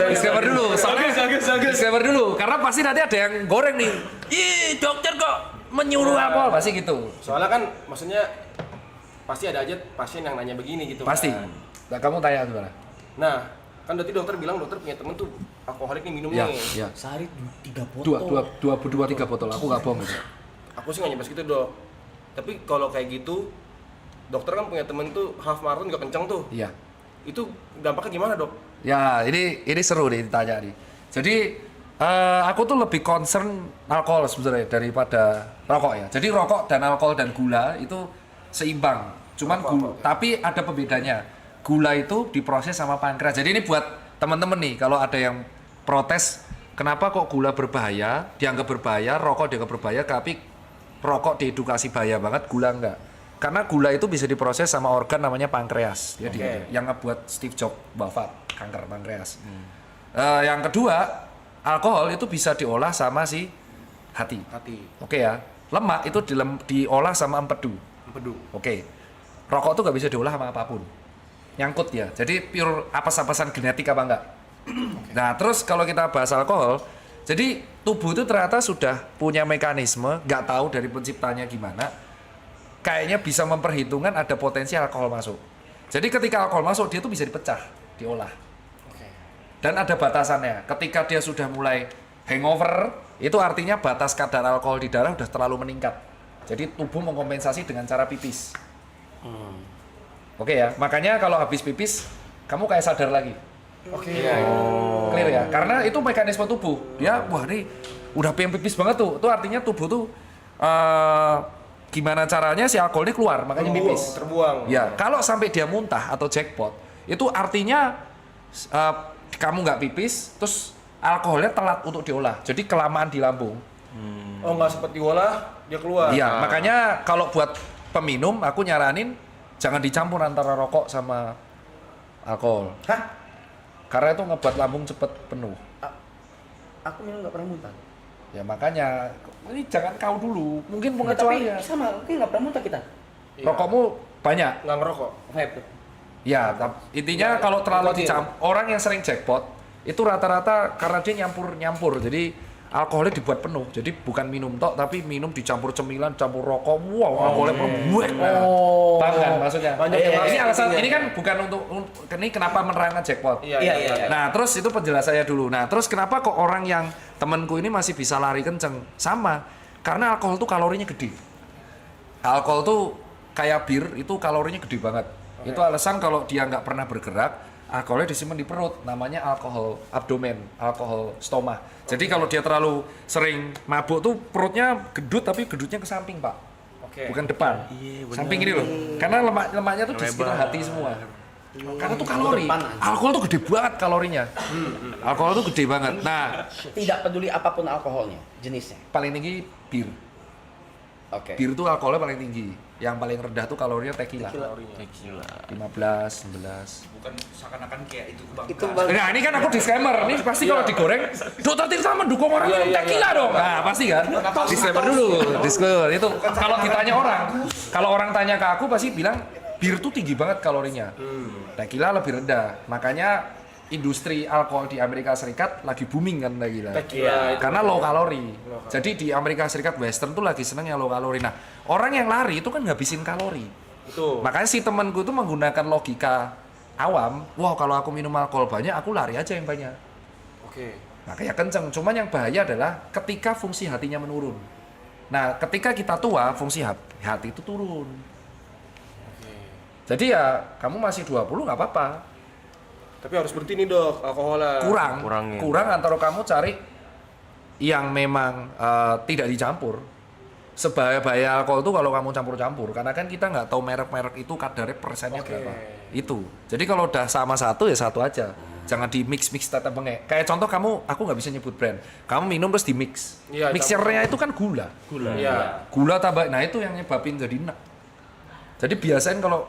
Disclaimer dulu. Soalnya disclaimer dulu karena pasti nanti ada yang goreng nih. Ih, dokter kok menyuruh alkohol pasti gitu. Soalnya kan maksudnya pasti ada aja pasien yang nanya begini gitu. Pasti. kan. Nah, kamu tanya gimana? Nah, kan berarti dokter bilang dokter punya temen tuh alkoholik nih minum Ya, nih. ya. Sehari 3 botol. Dua, 3 botol. Aku nggak bohong itu. Aku sih nggak nyampe segitu dok. Tapi kalau kayak gitu, dokter kan punya temen tuh half marathon juga kenceng tuh. Iya. Itu dampaknya gimana dok? Ya, ini seru nih ditanya nih. Jadi aku tuh lebih concern alkohol sebenarnya daripada rokok ya. Jadi rokok dan alkohol dan gula itu seimbang. Cuman tapi ada pembedanya. Gula itu diproses sama pankreas. Jadi ini buat teman-teman nih, kalau ada yang protes, kenapa kok gula berbahaya, dianggap berbahaya, rokok dianggap berbahaya, tapi rokok diedukasi bahaya banget, gula enggak. Karena gula itu bisa diproses sama organ namanya pankreas. Jadi yang ngebuat Steve Jobs wafat kanker pankreas. Yang kedua, alkohol itu bisa diolah sama si hati. Oke ya. Lemak itu diolah sama empedu. Oke. Rokok tuh nggak bisa diolah sama apapun. Nyangkut ya. Jadi pure apes-apesan genetik apa enggak? Nah, terus kalau kita bahas alkohol, jadi tubuh itu ternyata sudah punya mekanisme, nggak tahu dari penciptanya gimana, kayaknya bisa memperhitungkan ada potensi alkohol masuk. Jadi ketika alkohol masuk, dia tuh bisa dipecah, diolah. Dan ada batasannya. Ketika dia sudah mulai hangover, itu artinya batas kadar alkohol di darah sudah terlalu meningkat. Jadi tubuh mengkompensasi dengan cara pipis. Oke ya, makanya kalau habis pipis, kamu kayak sadar lagi. Clear ya, karena itu mekanisme tubuh. Dia, wah ini udah pengen pipis banget tuh. Itu artinya tubuh tuh gimana caranya si alkohol ini keluar, makanya pipis. Terbuang. Ya, kalau sampai dia muntah atau jackpot, itu artinya kamu nggak pipis, terus alkoholnya telat untuk diolah. Jadi kelamaan di lambung. Oh nggak sempet diolah, dia keluar. Iya, makanya kalau buat peminum, aku nyaranin jangan dicampur antara rokok sama alkohol. Hah? Karena itu ngebuat lambung cepet penuh. Aku minum nggak pernah muntah. Ya makanya, ini jangan kau dulu. Mungkin Tapi pengecualian. sama, oke nggak pernah muntah kita. Rokokmu banyak. Nggak ngerokok. Vape. Ya, intinya kalau terlalu nikotin. dicampur, orang yang sering jackpot itu rata-rata karena dia nyampur. Jadi alkoholnya dibuat penuh. Jadi bukan minum tok, tapi minum dicampur cemilan, campur rokok. Wow, alkoholnya penuh. Buek. Paham kan maksudnya? Banyak yang Ini masuk alasan. intinya. Ini kan bukan untuk ini kenapa menerangkan jackpot. Iya. Nah, terus itu penjelasannya dulu. Nah, terus kenapa kok orang yang temanku ini masih bisa lari kenceng? Sama, karena alkohol tuh kalorinya gede. Alkohol tuh kayak bir, itu kalorinya gede banget. Itu alasan kalau dia nggak pernah bergerak, alkoholnya disimpan di perut, namanya alkohol abdomen, alkohol stoma. Jadi kalau dia terlalu sering mabuk tuh perutnya gendut tapi gendutnya ke samping, Pak. Bukan depan. Samping ini loh. Karena lemaknya tuh di sekitar hati semua. Karena tuh kalori. Alkohol tuh gede banget kalorinya. Alkohol tuh gede banget. Nah, Tidak peduli apapun alkoholnya, jenisnya. paling tinggi bir. Oke. Bir tuh alkoholnya paling tinggi. Yang paling rendah tuh kalorinya tequila. Gila. 15, 19. Bukan seakan-akan kayak itu bang. Itu bang. Nah ini kan aku disclaimer, ini pasti kalau digoreng Dokter Tirta mendukung orang minum tequila dong. Nah pasti kan, disclaimer dulu, disclaimer itu. Kalau ditanya orang, kalau orang tanya ke aku pasti bilang bir tuh tinggi banget kalorinya, tequila lebih rendah. Makanya industri alkohol di Amerika Serikat lagi booming kan tequila. Karena low kalori. Jadi di Amerika Serikat Western tuh lagi seneng yang low kalori. Nah orang yang lari itu kan ngabisin kalori. Itu. Makanya si temanku itu menggunakan logika awam, wah kalau aku minum alkohol banyak, aku lari aja yang banyak. Oke. Makanya kenceng. Cuman yang bahaya adalah ketika fungsi hatinya menurun. Nah, ketika kita tua, fungsi hati itu turun. Jadi ya, kamu masih 20 nggak apa-apa. Tapi harus berhenti nih dok, alkoholnya. Kurangin. Kurang antara kamu cari yang memang tidak dicampur. Sebahaya-bahaya alkohol itu kalau kamu campur-campur, karena kan kita nggak tahu merek-merek itu kadarnya persennya berapa. Itu. Jadi kalau udah sama satu ya satu aja. Jangan di mix-mix tetap bengek. Kayak contoh aku nggak bisa nyebut brand. Kamu minum terus di mix. Iya, Mixernya itu kan gula. Iya. Gula tambah. Nah itu yang nyebabin jadi enak. Jadi biasain kalau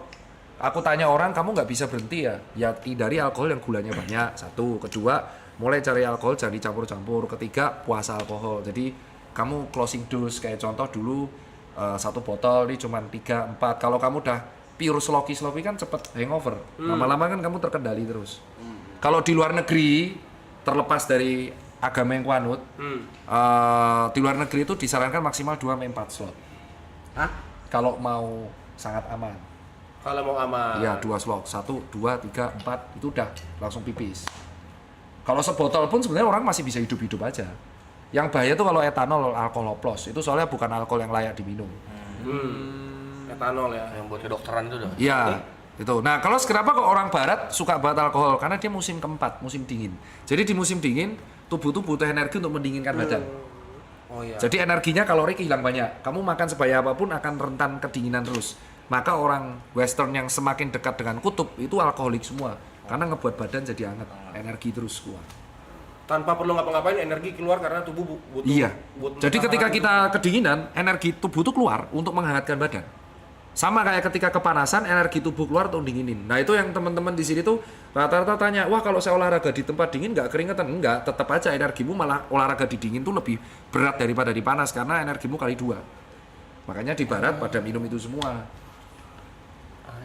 aku tanya orang, kamu nggak bisa berhenti ya? Ya hindari alkohol yang gulanya banyak. Satu. Kedua, mulai cari alkohol jangan dicampur-campur. Ketiga, puasa alkohol. Jadi kamu closing dose, kayak contoh dulu satu botol ini cuma 3-4. Kalau kamu udah pure sloppy kan cepet hangover. Lama-lama kan kamu terkendali terus. Kalau di luar negeri, terlepas dari agama yang kuanut, di luar negeri itu disarankan maksimal 2-4 slot. Hah? Kalau mau sangat aman. Kalau mau aman. Iya, 2 slot. 1, 2, 3, 4 itu udah langsung pipis. Kalau sebotol pun sebenarnya orang masih bisa hidup-hidup aja. Yang bahaya tuh kalau etanol, alkohol oplos. Itu soalnya bukan alkohol yang layak diminum. Etanol ya. Yang buat kedokteran itu dah. Iya, itu. Nah, kalau kenapa kok orang barat suka banget alkohol? Karena dia musim keempat, musim dingin. Jadi di musim dingin, tubuh tuh butuh energi untuk mendinginkan badan. Oh iya. Jadi energinya kalori hilang banyak. Kamu makan sebaya apapun akan rentan kedinginan terus. Maka orang western yang semakin dekat dengan kutub itu alkoholik semua. Karena ngebuat badan jadi hangat, energi terus keluar. Tanpa perlu ngapa-ngapain energi keluar karena tubuh butuh. Iya. butuh Jadi ketika hangat. kita kedinginan, energi tubuh tuh keluar untuk menghangatkan badan. Sama kayak ketika kepanasan, energi tubuh keluar untuk dinginin. Nah itu yang teman-teman di sini tuh rata-rata tanya, wah kalau saya olahraga di tempat dingin nggak keringetan? Enggak, tetap aja energimu malah olahraga di dingin tuh lebih berat daripada di panas karena energimu kali 2. Makanya di barat pada minum itu semua.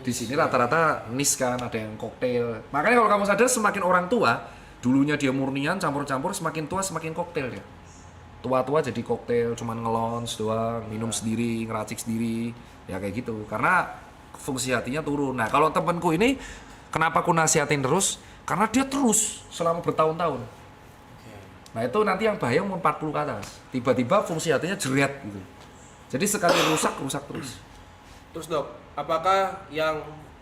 Di sini rata-rata nis kan, ada yang koktail. Makanya kalau kamu sadar semakin orang tua, dulunya dia murnian campur-campur, semakin tua semakin koktail dia. Tua-tua jadi koktail, cuman ngelons doang, minum sendiri, ngeracik sendiri, ya kayak gitu. Karena fungsi hatinya turun. Nah kalau temanku ini, kenapa aku nasihatin terus? Karena dia terus selama bertahun-tahun. Nah itu nanti yang bahaya umur 40 ke atas. Tiba-tiba fungsi hatinya jeret gitu. Jadi sekali rusak terus. Terus dok, apakah yang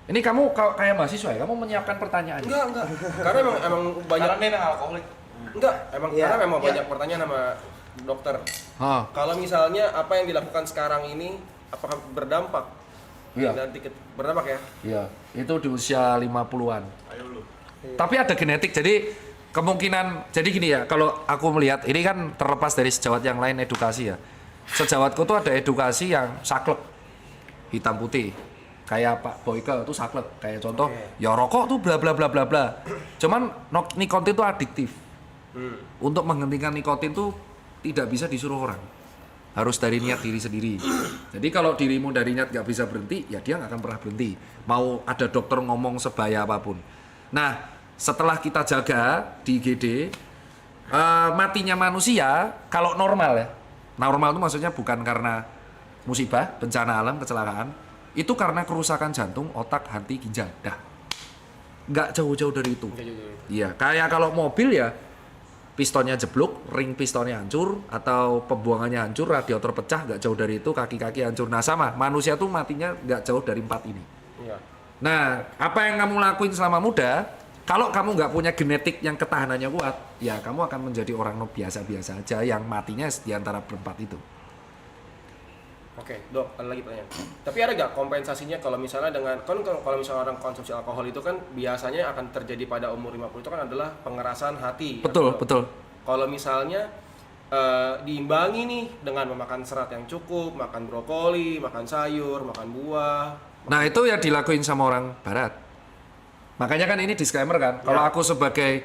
Ini kamu kayak mahasiswa ya, kamu menyiapkan pertanyaan. enggak. Karena emang banyak Karena dia memang alkoholik. enggak, emang Iya, karena memang iya. banyak pertanyaan sama dokter. Hah, Kalau misalnya apa yang dilakukan sekarang ini apakah berdampak? Iya. Nanti berdampak ya? iya. Itu di usia 50-an. Tapi ada genetik, jadi kemungkinan, jadi gini ya, kalau aku melihat, ini kan terlepas dari sejawat yang lain edukasi ya. Sejawatku tuh ada edukasi yang saklek, hitam putih. Kayak Pak Boyke itu saklek, kayak contoh, ya rokok tuh bla bla bla bla bla. Cuman nikotin tuh adiktif. Untuk menghentikan nikotin tuh tidak bisa disuruh orang. Harus dari niat diri sendiri. Jadi kalau dirimu dari niat nggak bisa berhenti, ya dia nggak akan pernah berhenti. Mau ada dokter ngomong sebaya apapun. Nah, setelah kita jaga di IGD, matinya manusia kalau normal ya. Normal itu maksudnya bukan karena musibah, bencana alam, kecelakaan. Itu karena kerusakan jantung, otak, hati, ginjal. Dah. Nggak jauh-jauh dari itu. Iya, kayak kalau mobil ya, pistonnya jeblok, ring pistonnya hancur, atau pembuangannya hancur, radiator pecah, nggak jauh dari itu, kaki-kaki hancur. Nah sama, manusia tuh matinya nggak jauh dari 4 ini. Iya. Nah, apa yang kamu lakuin selama muda, kalau kamu nggak punya genetik yang ketahanannya kuat, ya kamu akan menjadi orang biasa-biasa aja yang matinya di antara berempat itu. Oke, Dok, ada lagi pertanyaan. Tapi ada nggak kompensasinya kalau misalnya dengan kalau misalnya orang konsumsi alkohol itu kan biasanya akan terjadi pada umur 50 itu kan adalah pengerasan hati. Betul, Dok. betul. Kalau misalnya diimbangi nih dengan memakan serat yang cukup, makan brokoli, makan sayur, makan buah. Nah itu ya dilakuin sama orang barat. Makanya kan ini disclaimer kan. Kalau aku sebagai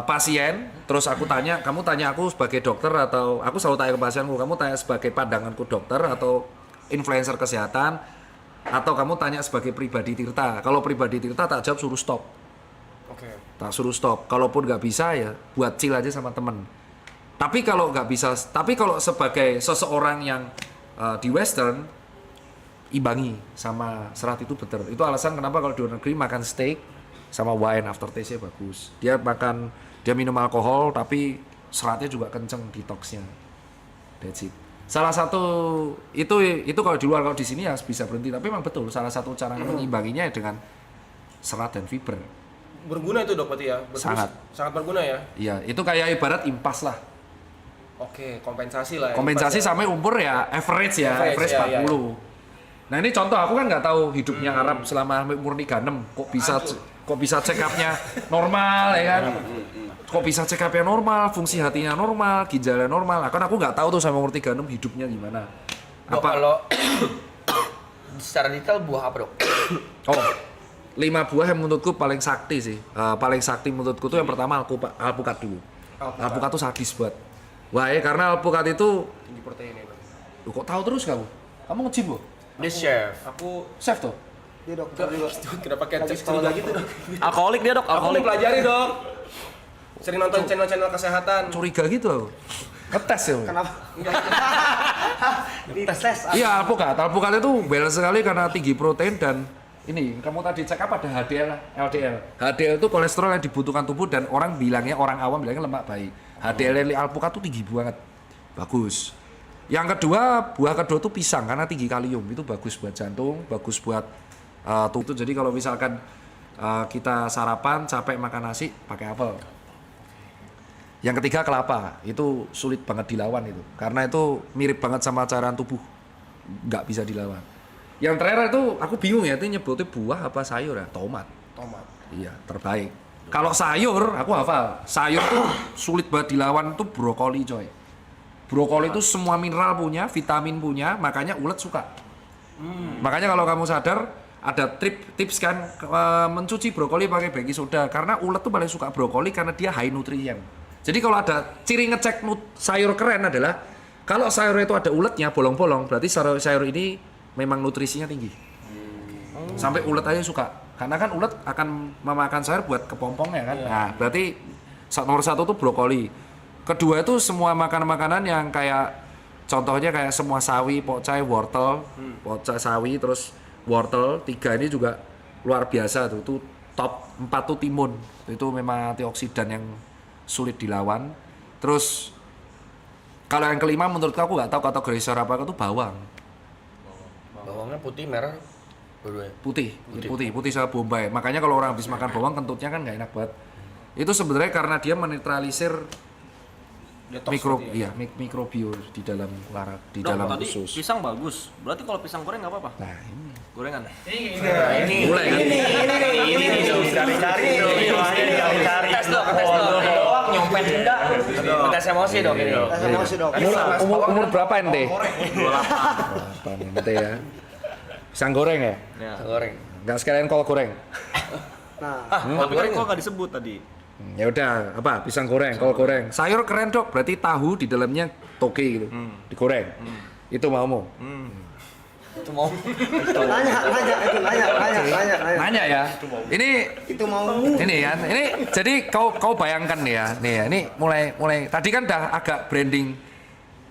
pasien, terus aku tanya, kamu tanya aku sebagai dokter atau aku selalu tanya ke pasienku, kamu tanya sebagai pandanganku dokter atau influencer kesehatan, atau kamu tanya sebagai pribadi Tirta. Kalau pribadi Tirta tak jawab suruh stop. Oke. Tak suruh stop. Kalaupun nggak bisa ya buat chill aja sama temen. Tapi kalau nggak bisa, tapi kalau sebagai seseorang yang di Western imbangi sama serat itu betul. Itu alasan kenapa kalau di luar negeri makan steak sama wine aftertaste-nya bagus. Dia minum alkohol tapi seratnya juga kenceng detoxnya. That's it. Salah satu itu kalau di luar, kalau di sini ya bisa berhenti. Tapi memang betul salah satu cara mengimbanginya dengan serat dan fiber. Berguna itu, Dok, berarti ya? Sangat berguna ya? Iya, itu kayak ibarat impas lah. Oke, kompensasi lah ya. Kompensasi Impas ya. sampai umur ya average Average, ya, 40. ya. Nah ini contoh, aku kan nggak tahu hidupnya Arab selama umur 36, kok bisa check up-nya normal ya kan? Kok bisa check up-nya normal, fungsi hatinya normal, ginjalnya normal. Nah, kan aku nggak tahu tuh sama umur 36 hidupnya gimana. Dok, kalau secara detail buah apa, Dok? Oh, 5 buah yang menurutku paling sakti sih. Paling sakti menurutku tuh yang pertama alpukat dulu. Alpukat tuh sadis buat. Wah ya, karena alpukat itu Tinggi protein itu. Loh, kok tahu terus kamu? Kamu nge-gym loh? Dia chef. Aku Chef tuh? Dia dokter juga. kenapa kayak cek curiga gitu, Dok? Alkoholik dia, Dok. Aku Alkoholik. pelajari, Dok. Sering nonton channel-channel kesehatan. Curiga gitu aku. Ngetes ya? Kenapa? Di tes. Iya, alpukat itu balance sekali karena tinggi protein dan ini kamu tadi cek apa ada HDL, LDL. HDL itu kolesterol yang dibutuhkan tubuh dan orang awam bilangnya lemak baik. HDL alpukat tuh tinggi banget, bagus. Yang kedua, buah kedua tuh pisang karena tinggi kalium, itu bagus buat jantung, bagus buat tubuh. Jadi kalau misalkan kita sarapan capek makan nasi pakai apel. Yang ketiga kelapa, itu sulit banget dilawan itu, karena itu mirip banget sama cairan tubuh, nggak bisa dilawan. Yang terakhir itu aku bingung ya, itu nyebutnya buah apa sayur ya? Tomat. Iya, terbaik. Kalau sayur, aku hafal. Sayur tuh sulit banget dilawan tuh brokoli, coy. Brokoli itu semua mineral punya, vitamin punya, makanya ulet suka. Makanya kalau kamu sadar, ada tips kan mencuci brokoli pakai baking soda, karena ulet tuh paling suka brokoli karena dia high nutrien. Jadi kalau ada ciri ngecek sayur keren adalah kalau sayur itu ada uletnya bolong-bolong, berarti sayur ini memang nutrisinya tinggi. Sampai ulet aja suka. Karena kan ulet akan memakan sayur buat kepompongnya kan. Nah, berarti nomor 1 tuh brokoli. Kedua itu semua makanan-makanan yang kayak contohnya kayak semua sawi, pokcai, wortel, pokcai sawi terus wortel. 3 ini juga luar biasa tuh. Itu top 4 tuh timun. Itu memang antioksidan yang sulit dilawan. Terus kalau yang kelima menurutku aku nggak tahu kategori sayur apa itu bawang. Bawangnya putih, merah, dua-duanya. Putih sama bombay. Makanya kalau orang habis makan bawang kentutnya kan nggak enak banget. Itu sebenarnya karena dia menetralisir mikrobio di dalam di Dok, dalam tadi usus. pisang bagus. Berarti kalau pisang goreng nggak apa-apa? Nah, ini. Gorengan. Mulai kan? Cari-cari Tes, Dok, tes, Dok. Doang nyopet enggak? Tes emosi, Dok, ini, Dok. Tes emosi, Dok. Umur berapa ente? 28 ente ya. Pisang goreng ya? Goreng. Nggak sekalian kol goreng. Nah, Tapi kan kok nggak disebut tadi. Ya udah, apa? Pisang goreng, kol goreng. Sayur keren, Dok. Berarti tahu di dalamnya toge gitu. Digoreng. Itu maumu. Itu mau. Nanya ya. Ini itu mau. ini ya. Ini jadi kau bayangkan nih ya. Nih ya, ini mulai tadi kan udah agak branding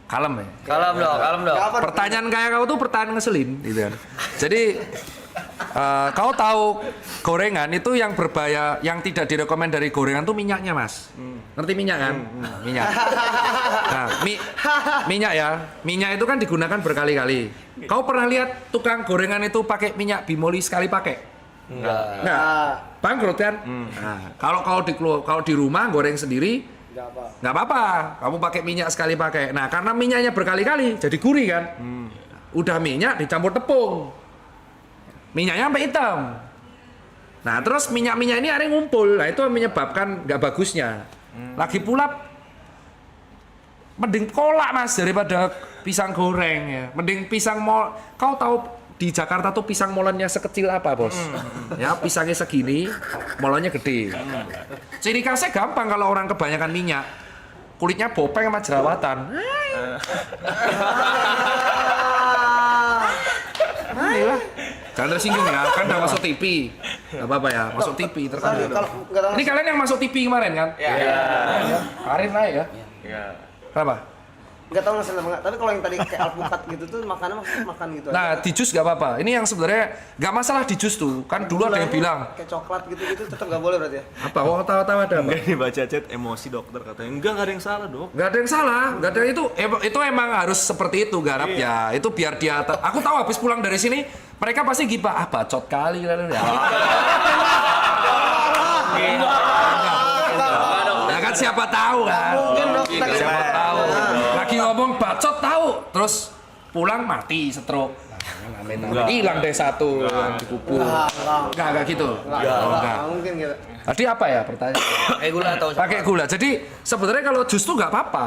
kalem ya. Kalem, Dok. Pertanyaan kayak kau tuh pertanyaan ngeselin gitu kan. Jadi kau tahu gorengan itu yang berbahaya, yang tidak direkomend dari gorengan tuh minyaknya, Mas. Ngerti minyak kan? Minyak. Nah, minyak ya. Minyak itu kan digunakan berkali-kali. Kau pernah lihat tukang gorengan itu pakai minyak bimoli sekali pakai? Nggak, bangkrut kan? Nah, kalau di rumah goreng sendiri nggak apa-apa. Kamu pakai minyak sekali pakai. Nah, karena minyaknya berkali-kali jadi gurih kan? Udah minyak dicampur tepung. Minyaknya sampai hitam. Nah, terus minyak-minyak ini akhirnya ngumpul. Nah, itu menyebabkan nggak bagusnya. Lagi pula mending kolak Mas daripada pisang goreng ya. Mending pisang mol. Kau tahu di Jakarta tuh pisang molennya sekecil apa, Bos? Ya, pisangnya segini, molennya gede. Ciri khasnya gampang kalau orang kebanyakan minyak. Kulitnya bopeng sama jerawatan. Ayolah. Jangan tersinggung ya, kan udah masuk TV. Gak apa-apa ya, masuk TV terkenal. Ini kalian yang masuk TV kemarin kan? Iya. Karir naik ya? Iya. Kenapa? Nggak tahu nasi lemak, tapi kalau yang tadi kayak alpukat gitu tuh makannya maksudnya makan gitu Nah, aja. di jus gak apa-apa. Ini yang sebenarnya gak masalah di jus tuh. Kan dulu ada yang bilang, kayak coklat gitu-gitu tetap nggak boleh berarti ya? apa? Oh, tawa-tawa ada apa? Enggak nih baca chat emosi dokter katanya. Enggak ada yang salah, Dok. Gak ada yang salah, gak ada itu emang harus seperti itu garap ya. Itu biar dia aku tahu habis pulang dari sini mereka pasti gibah, bacot kali ya. Ya kan siapa tahu kan? Mungkin dok, Siapa tahu. Lagi ngomong bacot tahu, terus pulang mati stroke. Hilang deh satu yang dikubur. Enggak gitu. Enggak. Mungkin gitu. Tadi apa ya pertanyaan? Pakai gula atau Pakai gula. Jadi sebenarnya kalau jus tuh nggak apa-apa.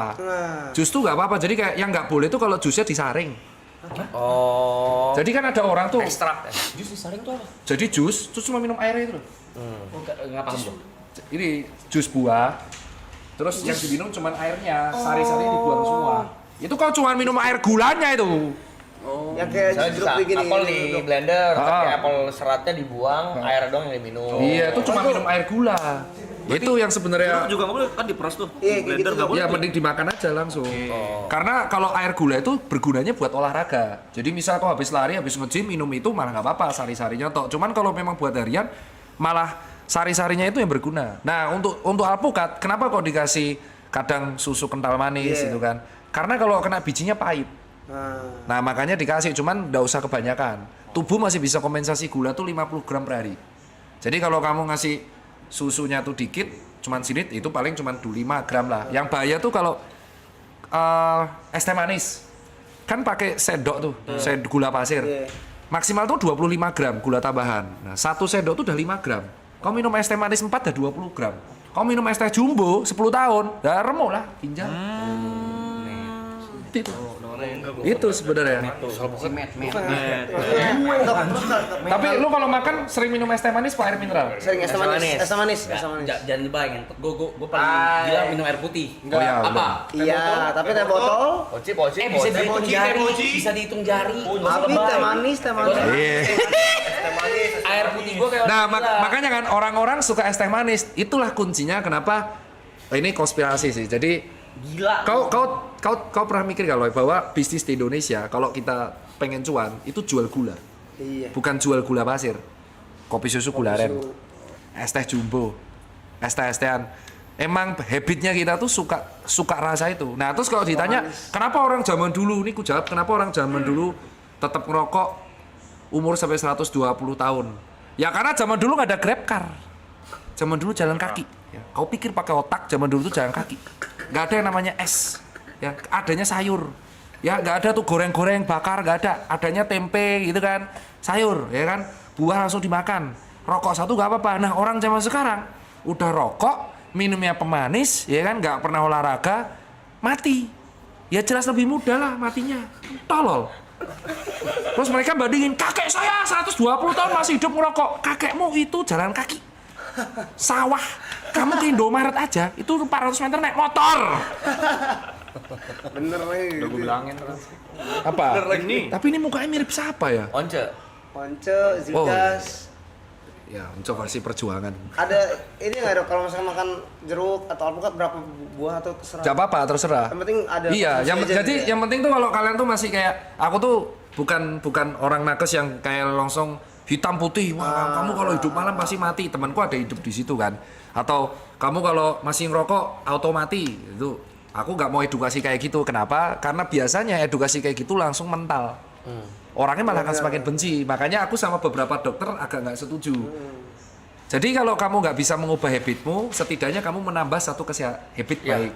Jus tuh nggak apa-apa. Jadi kayak yang nggak boleh tuh kalau jusnya disaring. Oh. Jadi kan ada orang tuh. Ekstrak. Jus disaring tuh apa? Jadi jus cuma minum airnya itu loh. Nggak paham Bro. Ini jus buah. Terus yang diminum cuma airnya, sari-sari dibuang semua. Itu kalau cuma minum air gulanya itu. Yang kayak Misalnya jeruk begini. apel di blender, tapi Ah. apel seratnya dibuang, air doang yang diminum. Iya, itu cuma minum air gula. Itu yang sebenarnya Itu juga nggak boleh kan diperas tuh. Iya, kayak Blender gitu. nggak boleh. ya mending dimakan aja langsung. Karena kalau air gula itu bergunanya buat olahraga. Jadi misal kau habis lari, habis nge-gym minum itu malah nggak apa-apa, sari-sarinya tok. Cuman kalau memang buat harian malah sari-sarinya itu yang berguna. Nah, untuk alpukat, kenapa kok dikasih kadang susu kental manis gitu kan? Karena kalau kena bijinya pahit. Nah, makanya dikasih, cuman nggak usah kebanyakan. Tubuh masih bisa kompensasi gula tuh 50 gram per hari. Jadi kalau kamu ngasih susunya tuh dikit, cuman sinit, itu paling cuman 5 gram lah. Yang bahaya tuh kalau es teh manis. Kan pakai sendok tuh, gula pasir. Maksimal tuh 25 gram gula tambahan. Nah, satu sendok tuh udah 5 gram. Kau minum es teh manis 4 udah 20 gram. Kau minum es teh jumbo 10 tahun, udah remuk lah ginjal. Itu sebenarnya. Tapi lu kalau makan sering minum es teh manis apa air mineral? Sering es teh manis. Es teh manis. Es teh manis. Jangan dibayangin. Gue paling gila minum air putih. Oh ya, Apa? Iya, tapi teh botol. Poci. Bisa dihitung jari. Bisa dihitung jari. Tapi teh manis, teh manis. Iya. Air putih gue kayak Nah, orang gila. makanya kan orang-orang suka es teh manis. Itulah kuncinya kenapa ini konspirasi sih. Jadi Gila. kau pernah mikir kalau bahwa bisnis di Indonesia kalau kita pengen cuan itu jual gula. Iya. Bukan jual gula pasir. Kopi susu gula aren. Es teh jumbo. Es teh-tehan. Emang habitnya kita tuh suka rasa itu. Nah, terus kalau ditanya, kenapa orang zaman dulu, ini ku jawab, kenapa orang zaman dulu tetap ngerokok umur sampai 120 tahun? Ya karena zaman dulu nggak ada Grab car. Zaman dulu jalan kaki. Ya, kau pikir pakai otak, zaman dulu tuh jalan kaki. Nggak ada yang namanya es. Ya, adanya sayur. Ya, nggak ada tuh goreng-goreng, bakar, nggak ada. Adanya tempe gitu kan, sayur, ya kan. Buah langsung dimakan. Rokok satu nggak apa-apa. Nah, orang zaman sekarang udah rokok, minumnya pemanis, ya kan, nggak pernah olahraga, mati. Ya jelas lebih mudah lah matinya. Tolol. Terus mereka bandingin, kakek saya 120 tahun masih hidup ngerokok. Kakekmu itu jalan kaki. Sawah. Kamu ke Indomaret aja, itu 400 meter naik motor. Bener nih. Udah gue bilangin terus. Apa? Tapi ini mukanya mirip siapa ya? Once. Ponce, Zigas. Ya, mencoba versi perjuangan. Ada ini nggak dok kalau misalnya makan jeruk atau alpukat berapa buah atau terserah? Gak apa-apa, terserah. Yang penting ada. Iya, fungsi aja jadi gitu ya. yang penting tuh kalau kalian tuh masih kayak aku tuh bukan orang nakes yang kayak langsung hitam putih. Wah, kamu kalau hidup malam pasti mati. Temanku ada hidup di situ kan. Atau kamu kalau masih ngerokok auto mati. Itu aku nggak mau edukasi kayak gitu. Kenapa? Karena biasanya edukasi kayak gitu langsung mental. Orangnya malah akan semakin benci. Makanya aku sama beberapa dokter agak nggak setuju. Jadi kalau kamu nggak bisa mengubah habitmu, setidaknya kamu menambah satu habit baik.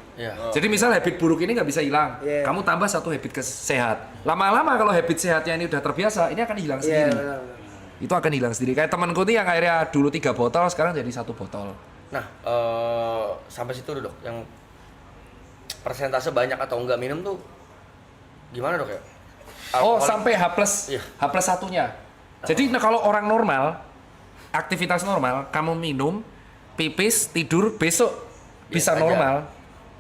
Jadi misal habit buruk ini nggak bisa hilang, kamu tambah satu habit sehat. Lama-lama kalau habit sehatnya ini udah terbiasa, ini akan hilang sendiri. Itu akan hilang sendiri. Kayak temanku nih yang akhirnya dulu 3 botol, sekarang jadi 1 botol. Nah, sampai situ dulu, Dok. Yang persentase banyak atau enggak minum tuh gimana, Dok ya? Oh, Alkohol- sampai H plus satunya. Jadi kalau orang normal, aktivitas normal, kamu minum, pipis, tidur, besok bisa aja. normal,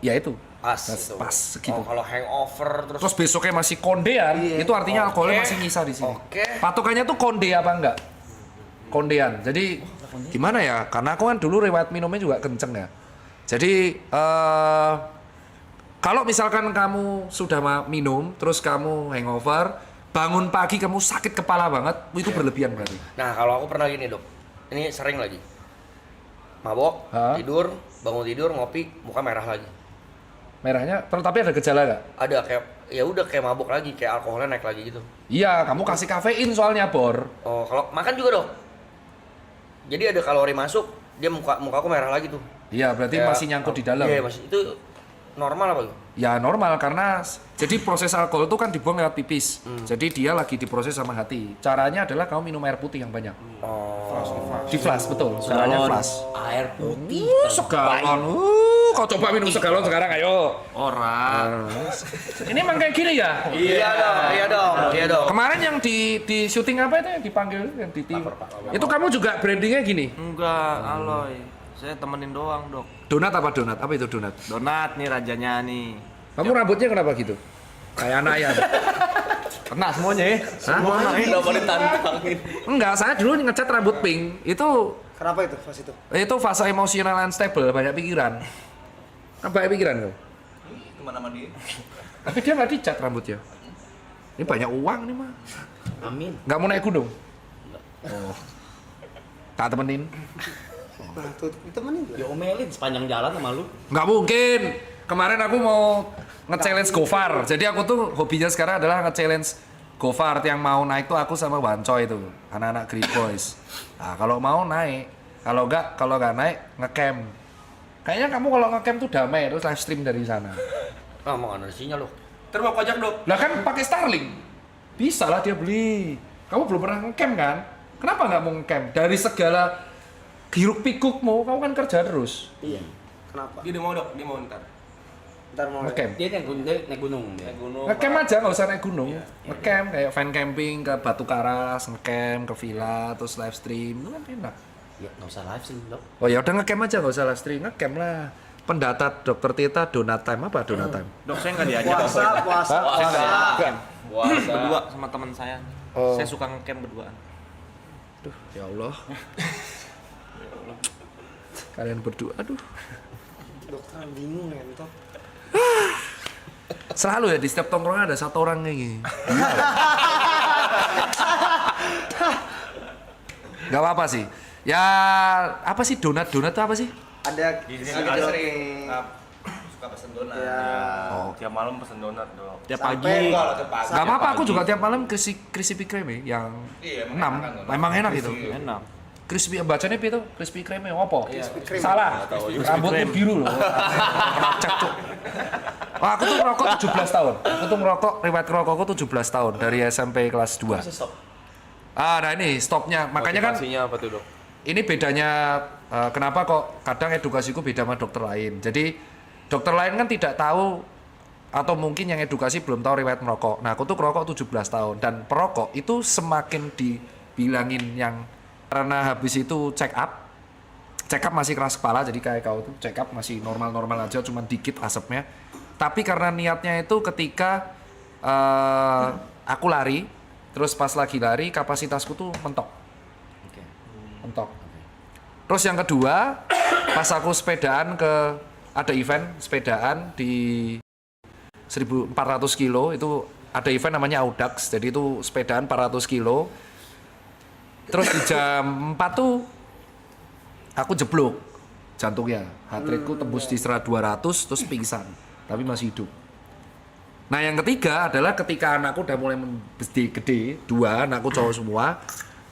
ya itu. pas, Pas, gitu. pas segitu. Kalau hangover Terus besoknya masih kondean, itu artinya alkoholnya masih nyisa di sini. Patokannya tuh konde apa enggak? Kondean. Jadi gimana ya? Karena aku kan dulu riwayat minumnya juga kenceng ya. Jadi kalau misalkan kamu sudah minum, terus kamu hangover, bangun pagi kamu sakit kepala banget, itu berlebihan berarti. Nah, kalau aku pernah gini, Dok. Ini sering lagi. Mabok, tidur, bangun tidur, ngopi, muka merah lagi. Merahnya, tapi ada gejala nggak? Ada kayak ya udah kayak mabok lagi, kayak alkoholnya naik lagi gitu. Iya, kamu kasih kafein soalnya, Bor. Oh, kalau makan juga, Dok. Jadi ada kalori masuk, dia muka aku merah lagi tuh. Iya, berarti Kayak- masih nyangkut di dalam. Iya, masih. Itu normal apa? Ya normal karena jadi proses alkohol itu kan dibuang lewat pipis. Jadi dia lagi diproses sama hati. Caranya adalah kamu minum air putih yang banyak. Di flash betul. Caranya flash. Air putih. Segalon. Kau coba minum segalon sekarang ayo. Orang. Ini emang kayak gini ya? Iya dong. Kemarin yang di syuting apa itu yang dipanggil yang di tim? Itu kamu juga brandingnya gini. Enggak, Aloy. Saya temenin doang, Dok. Donat apa donat? Apa itu donat? Donat nih rajanya nih. Kamu rambutnya kenapa gitu? Kayak anak ayam. Kena semuanya ya. Hah? Kenapa ditantangin? Enggak, saya dulu ngecat rambut pink. Itu Kenapa itu pas itu? fase emosional unstable, banyak pikiran. Kan banyak pikiran kau. Kemana sama dia? Tapi dia nggak dicat rambutnya. Ini banyak uang nih mah. Amin. Nggak mau naik gunung. Oh. Tak temenin. Nah, tuh temenin tuh. Ya omelin sepanjang jalan sama lu. Nggak mungkin. Kemarin aku mau nge-challenge Gofar. Jadi aku tuh hobinya sekarang adalah nge-challenge Gofar. Yang mau naik tuh aku sama Wancoy itu, anak-anak Great Boys. Nah, kalau mau naik, kalau nggak naik nge-camp. Kayaknya kamu kalau nge-camp tuh damai terus live stream dari sana. Ah, mau ada sinyal, Dok. Terima pajak, Dok. Lah kan pakai Starlink. Bisa lah dia beli. Kamu belum pernah nge-camp kan? Kenapa nggak mau nge-camp? Dari segala hiruk pikukmu, kamu kan kerja terus. Iya. Kenapa? Dia mau, Dok. Dia mau ntar. Ntar mau Nge-camp. Dia naik gunung dia. Naik gunung. Nge-camp aja nggak usah naik gunung. Nge-camp kayak fan camping ke Batu Karas, nge-camp ke villa, terus live stream. Itu kan enak. Ya nggak usah live sih dok. Oh ya udah nge-camp aja nggak usah live stream. Nge-camp lah. Pendata Dokter Tita donat time apa donat time? Dok, saya nggak diajak. puasa. Berdua sama teman saya. Oh. Saya suka ngecamp berduaan. Aduh, ya Allah. Kalian berdua, aduh. Dokter bingung ya, Dok. Selalu ya di setiap tongkrongan ada satu orang kayak gini. Gak apa-apa sih. Ya apa sih donat itu apa sih? Ada kita sering Suka pesen donat. ya. Tiap malam pesen donat, Dok. Tiap Sampai pagi. Kalau ke pagi. Gak apa-apa, aku juga tiap malam crispy kreme yang Iya, 6. emang enak kan, Memang enak itu. Enak. Crispy bacanya apa itu? Crispy kreme apa? Salah. Rambutnya biru loh. Cek, Cuk. Wah, aku tuh ngerokok 17 tahun. Aku tuh ngerokok, riwayat ngerokokku 17 tahun dari SMP kelas 2. Nah ini stopnya. Makanya kan Motivasinya apa tuh, Dok? ini bedanya kenapa kok kadang edukasiku beda sama dokter lain. Jadi dokter lain kan tidak tahu atau mungkin yang edukasi belum tahu riwayat merokok. Nah, aku tuh merokok 17 tahun dan perokok itu semakin dibilangin yang karena habis itu check up masih keras kepala, jadi kayak kau tuh check up masih normal-normal aja, cuman dikit asapnya. Tapi karena niatnya itu ketika aku lari, terus pas lagi lari kapasitasku tuh mentok. Mentok. Terus yang kedua, pas aku sepedaan ada event sepedaan di 1400 kilo, itu ada event namanya Audax, jadi itu sepedaan 400 kilo. Terus di jam 4 tuh aku jeblok jantungnya, heart rate-ku tembus di 200 terus pingsan, tapi masih hidup. Nah yang ketiga adalah ketika anakku udah mulai gede, 2 anakku cowok semua,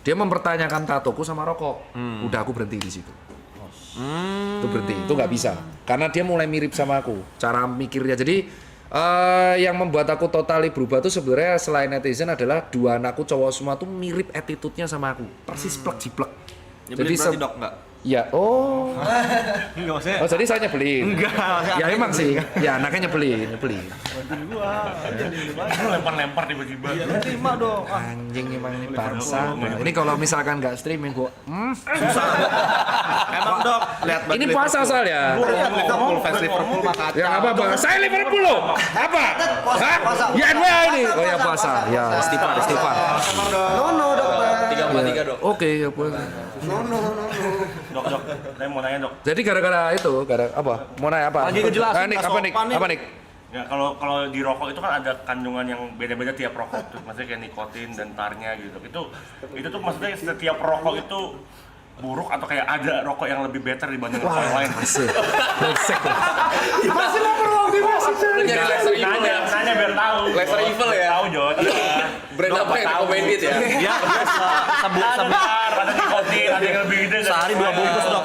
dia mempertanyakan tatoku sama rokok. Udah aku berhenti di situ. Itu berhenti, itu nggak bisa. Karena dia mulai mirip sama aku, cara mikirnya. Jadi yang membuat aku totally berubah tuh sebenarnya selain netizen adalah 2 anakku cowok semua tuh mirip attitude-nya sama aku, persis plek-jiplek. Nyebelin berarti dok nggak? Ya, oh. Enggak maksudnya. Oh, jadi saya nyebelin. Enggak, Ya emang sih. Ya anaknya nyebelin. Lempar-lempar tiba-tiba. Terima dong. Anjing emang ini bangsa. Ini kalau misalkan nggak streaming gua, Emang dok, lihat ini puasa soalnya. Liverpool, fans Liverpool maka Yang apa bang? Saya Liverpool loh. Apa? Hah? Ya NWA ini. Oh ya puasa. Ya istighfar. No dokter. 343 dok. Oke ya puasa. Dok, saya mau nanya dok. Jadi gara-gara itu, apa? Mau nanya apa? Lagi ngejelasin, Nik, Kak apa nik? Sopan nih. Apa nik? Ya kalau di rokok itu kan ada kandungan yang beda-beda tiap rokok tuh, maksudnya kayak nikotin dan tarnya gitu. Itu tuh maksudnya setiap rokok itu buruk atau kayak ada rokok yang lebih better dibanding rokok yang lain? Asik. Masih mau beruang di Nyari laser evil ya. Nanya biar tahu. Laser evil ya? Tahu Jon. Brand apa yang recommended ya? Iya, Sebentar, ada nikotin, ada yang lebih gede. Sehari 2 bungkus dok.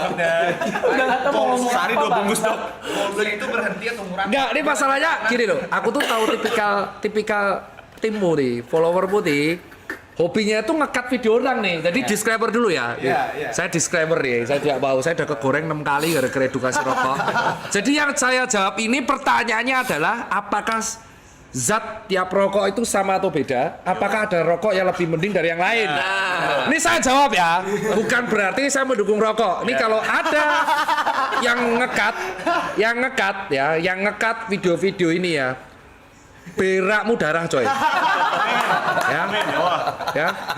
Sehari 2 bungkus dok. Mobil itu berhenti atau murah? Enggak, ini masalahnya gini loh. Aku tuh tahu tipikal timmu nih, followermu nih. Hobinya itu nge-cut video orang nih. Jadi disclaimer dulu ya. Saya disclaimer nih. Saya tidak mau. Saya udah kegoreng 6 kali gara-gara edukasi rokok. Jadi yang saya jawab ini pertanyaannya adalah apakah zat tiap rokok itu sama atau beda? Apakah ada rokok yang lebih mending dari yang lain? Ini saya jawab ya. Bukan berarti saya mendukung rokok. Ini kalau ada yang nge-cut video-video ini ya. Berakmu darah coy.